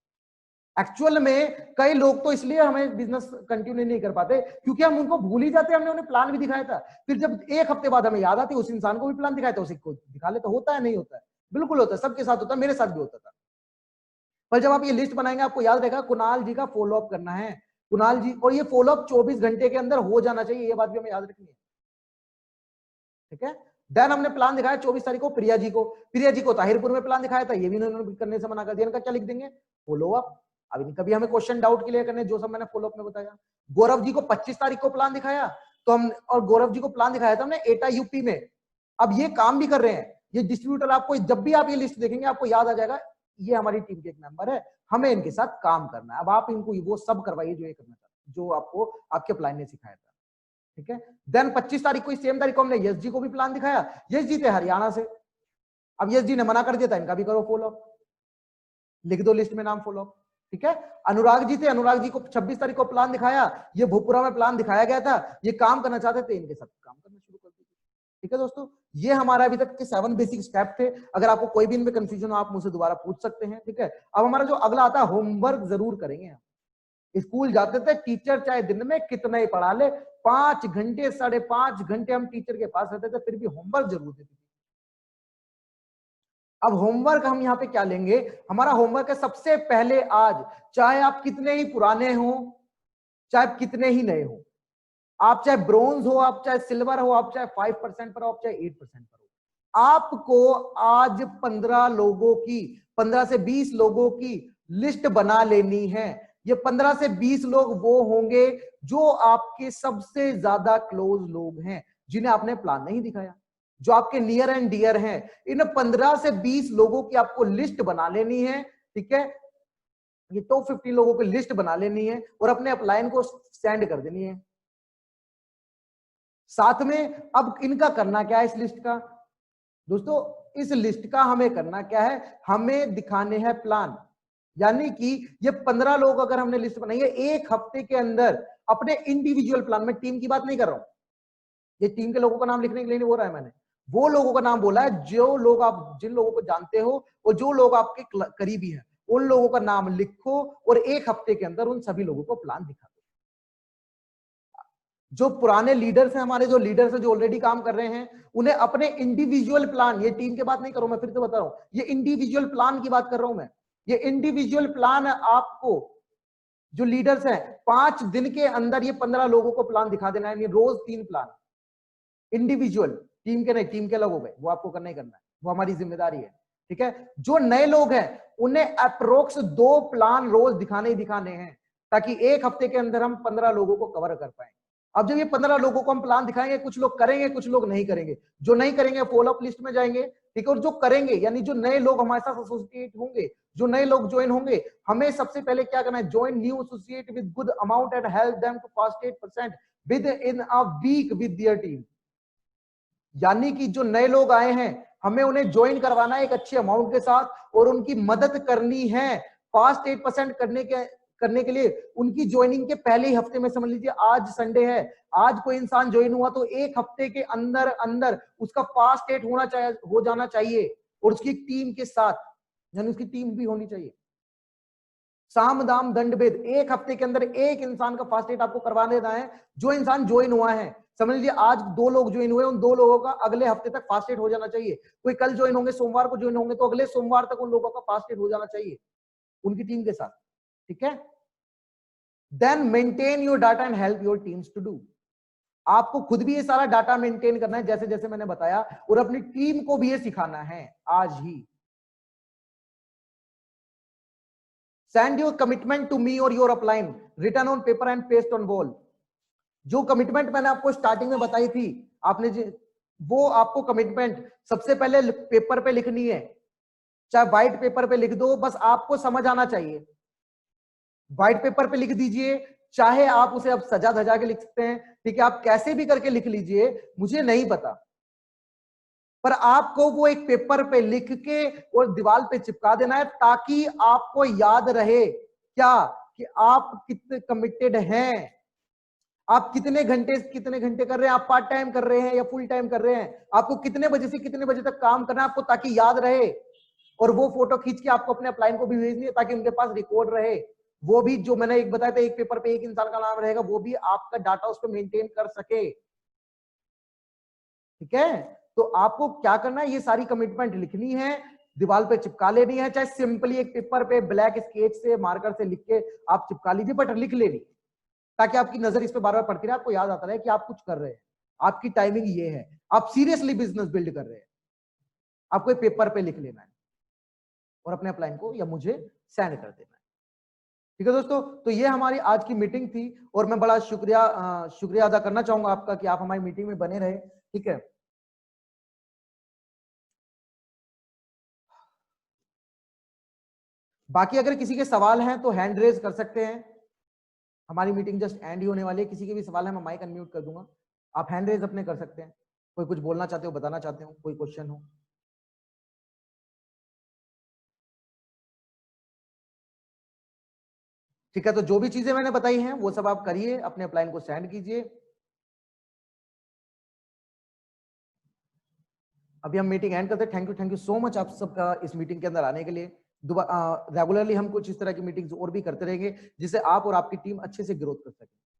S1: एक्चुअल में कई लोग तो इसलिए हमें बिजनेस कंटिन्यू नहीं कर पाते क्योंकि हम उनको भूल ही जाते, हमने उन्हें प्लान भी दिखाया था, फिर जब एक हफ्ते बाद हमें याद आती, उस इंसान को भी प्लान दिखाया था, उसी को दिखा ले, तो होता है नहीं होता है, बिल्कुल होता है, सबके साथ होता है, मेरे साथ भी होता था। पर जब आप ये लिस्ट बनाएंगे आपको याद रहेगा कुणाल जी का फॉलो अप करना है, कुणाल जी, और ये फॉलो अप 24 घंटे के अंदर हो जाना चाहिए, ये बात भी हमें याद रखनी है, ठीक है। देन हमने प्लान दिखाया 24 तारीख को प्रिया जी को ताहिरपुर में प्लान दिखाया था, ये भी इन्होंने करने से मना कर दिया, इनका क्या लिख देंगे, फॉलो अप। अब इनका भी हमें क्वेश्चन डाउट के लिए करने, जो सब मैंने फॉलो अप में बताया। गौरव जी को 25 तारीख को प्लान दिखाया, तो हम, और गौरव जी को प्लान दिखाया था हमने एटा यूपी में, अब ये काम भी कर रहे हैं, ये डिस्ट्रीब्यूटर, आपको जब भी आप ये लिस्ट देखेंगे आपको याद आ जाएगा ये हमारी टीम के एक मेंबर है, हमें इनके साथ काम करना है। अब आप इनको वो सब करवाइए जो ये करना चाहते हैं, जो आपको आपके प्लान ने सिखाया था, ठीक है। देन 25 तारीख को, सेम तारीख को हमने यश जी को भी प्लान दिखाया, यश जी थे हरियाणा से, अब यश जी ने मना कर दिया था, इनका भी करो फॉलो अप, लिख दो लिस्ट में नाम फॉलो अप, ठीक है। अनुराग जी थे, अनुराग जी को 26 तारीख को प्लान दिखाया, ये भोपुरा में प्लान दिखाया गया था, ये काम करना चाहते थे, इनके साथ काम करना शुरू कर दिया, ठीक है दोस्तों। ये हमारा अभी तक के 7 बेसिक स्टेप थे, अगर आपको कोई भी इनमें कंफ्यूजन हो आप मुझसे दोबारा पूछ सकते हैं, ठीक है। अब हमारा जो अगला आता है, होमवर्क जरूर करेंगे हम। स्कूल जाते थे, टीचर चाहे दिन में कितना ही पढ़ा ले, 5 घंटे 5.5 घंटे हम टीचर के पास रहते थे, फिर भी होमवर्क जरूर देते थे। अब होमवर्क हम यहाँ पे क्या लेंगे, हमारा होमवर्क है सबसे पहले आज, चाहे आप कितने ही पुराने हो, चाहे कितने ही नए हो, आप चाहे ब्रोंज हो, आप चाहे सिल्वर हो, आप चाहे 5% पर हो, आप चाहे 8% पर हो, आपको आज 15 लोगों की, 15 से 20 लोगों की लिस्ट बना लेनी है। ये 15 से 20 लोग वो होंगे जो आपके सबसे ज्यादा क्लोज लोग हैं, जिन्हें आपने प्लान नहीं दिखाया, जो आपके नियर एंड डियर हैं। इन 15 से 20 लोगों की आपको लिस्ट बना लेनी है, ठीक है। ये टॉप 50 लोगों की लिस्ट बना लेनी है और अपने अपलाइन को सेंड कर देनी है। साथ में अब इनका करना क्या है, इस लिस्ट का दोस्तों, इस लिस्ट का हमें करना क्या है, हमें दिखाने हैं प्लान। यानी कि ये 15 लोग अगर हमने लिस्ट बनाई है, एक हफ्ते के अंदर अपने इंडिविजुअल प्लान में, टीम की बात नहीं कर रहा हूं, ये टीम के लोगों का नाम लिखने के लिए नहीं बोल रहा है मैंने, वो लोगों का नाम बोला है जो लोग आप, जिन लोगों को जानते हो और जो लोग आपके करीबी हैं, उन लोगों का नाम लिखो और एक हफ्ते के अंदर उन सभी लोगों को प्लान दिखा दो। जो पुराने लीडर्स हैं हमारे, जो लीडर्स हैं जो ऑलरेडी काम कर रहे हैं, उन्हें अपने इंडिविजुअल प्लान, ये टीम की बात नहीं कर रहा हूं मैं, फिर से बता रहा हूं, ये इंडिविजुअल प्लान की बात कर रहा हूं मैं। ये इंडिविजुअल प्लान आपको, जो लीडर्स हैं, 5 दिन के अंदर ये 15 लोगों को प्लान दिखा देना है, रोज 3 प्लान इंडिविजुअल, टीम के नहीं, टीम के लोग हो गए, वो आपको करना ही करना है, वो हमारी जिम्मेदारी है, ठीक है। जो नए लोग हैं उन्हें अप्रोक्स 2 प्लान रोज दिखाने ही दिखाने हैं, ताकि एक हफ्ते के अंदर हम 15 लोगों को कवर कर पाए। अब जब ये 15 लोगों को हम प्लान दिखाएंगे, कुछ लोग करेंगे कुछ लोग नहीं करेंगे, जो नहीं करेंगे फॉलो अप लिस्ट में जाएंगे, ठीक है। और जो करेंगे, यानी जो नए लोग हमारे साथ एसोसिएट होंगे, जो नए लोग ज्वाइन होंगे, हमें सबसे पहले क्या करना है, join new associate with good amount and help them to fast 8% within a week with their team. यानी कि जो नए लोग आए हैं हमें उन्हें ज्वाइन करवाना है एक अच्छे अमाउंट के साथ और उनकी मदद करनी है फास्ट 8% करने के लिए। उनकी ज्वाइनिंग के पहले ही हफ्ते में, समझ लीजिए आज संडे है, आज कोई इंसान ज्वाइन हुआ तो एक हफ्ते के अंदर अंदर उसका फास्ट 8 हो जाना चाहिए और उसकी टीम के साथ, यानी उसकी टीम भी होनी चाहिए। साम दाम दंड भेद, एक हफ्ते के अंदर एक इंसान का फास्ट 8 आपको करवा देना है। जो इंसान ज्वाइन हुआ है, समझ लीजिए आज 2 लोग ज्वाइन हुए, उन 2 लोगों का अगले हफ्ते तक फास्ट 8 हो जाना चाहिए। कोई कल ज्वाइन होंगे, सोमवार को ज्वाइन होंगे, तो अगले सोमवार तक उन लोगों का फास्ट 8 हो जाना चाहिए उनकी टीम के साथ। ठीक है, then maintain your data and help your teams to do. आपको खुद भी ये सारा डाटा मेंटेन करना है जैसे जैसे मैंने बताया, और अपनी टीम को भी ये सिखाना है आज ही। Send your commitment to me or your upline, written on paper and paste on wall. जो कमिटमेंट मैंने आपको स्टार्टिंग में बताई थी, आपने वो आपको कमिटमेंट सबसे पहले पेपर पे लिखनी है, चाहे व्हाइट पेपर पे लिख दो, बस आपको समझ आना चाहिए। व्हाइट पेपर पे लिख दीजिए, चाहे आप उसे अब सजा धजा के लिख सकते हैं, ठीक है, आप कैसे भी करके लिख लीजिए, मुझे नहीं पता, पर आपको वो एक पेपर पे लिख के और दीवार पे चिपका देना है ताकि आपको याद रहे क्या, कि आप कितने कमिटेड हैं, आप कितने घंटे कर रहे हैं, आप पार्ट टाइम कर रहे हैं या फुल टाइम कर रहे हैं, आपको कितने बजे से कितने बजे तक काम करना है आपको, ताकि याद रहे। और वो फोटो खींच के आपको अपने अपलाइन को भी भेजनी है ताकि उनके पास रिकॉर्ड रहे। वो भी जो मैंने एक बताया था, एक पेपर पे एक इंसान का नाम रहेगा, वो भी आपका डाटा उस पर मेंटेन कर सके। ठीक है, तो आपको क्या करना है, ये सारी कमिटमेंट लिखनी है, दीवार पे चिपका लेनी है, चाहे सिंपली एक पेपर पे ब्लैक स्केच से मार्कर से लिख के आप चिपका लीजिए, बट लिख लेनी, ताकि आपकी नजर इस पे बार बार पड़ती रहे, आपको याद आता रहे कि आप कुछ कर रहे हैं, आपकी टाइमिंग ये है, आप सीरियसली बिजनेस बिल्ड कर रहे हैं। आपको एक पेपर पे लिख लेना है और अपने अपलाइन को या मुझे सेंड कर देना है। ठीक है दोस्तों, तो ये हमारी आज की मीटिंग थी और मैं बड़ा शुक्रिया अदा करना चाहूंगा आपका कि आप हमारी मीटिंग में बने रहे। ठीक है, बाकी अगर किसी के सवाल हैं तो हैंड रेज कर सकते हैं। हमारी मीटिंग जस्ट एंड ही होने वाली है, किसी के भी सवाल है मैं माइक अनम्यूट कर दूंगा, आप हैंड रेज अपने कर सकते हैं। कोई कुछ बोलना चाहते हो, बताना चाहते हो, कोई क्वेश्चन हो। ठीक है, तो जो भी चीजें मैंने बताई हैं वो सब आप करिए, अपने अपलाइन को सेंड कीजिए। अभी हम मीटिंग एंड करते हैं। थैंक यू सो मच आप सबका इस मीटिंग के अंदर आने के लिए। रेगुलरली हम कुछ इस तरह की मीटिंग्स और भी करते रहेंगे जिससे आप और आपकी टीम अच्छे से ग्रोथ कर सके।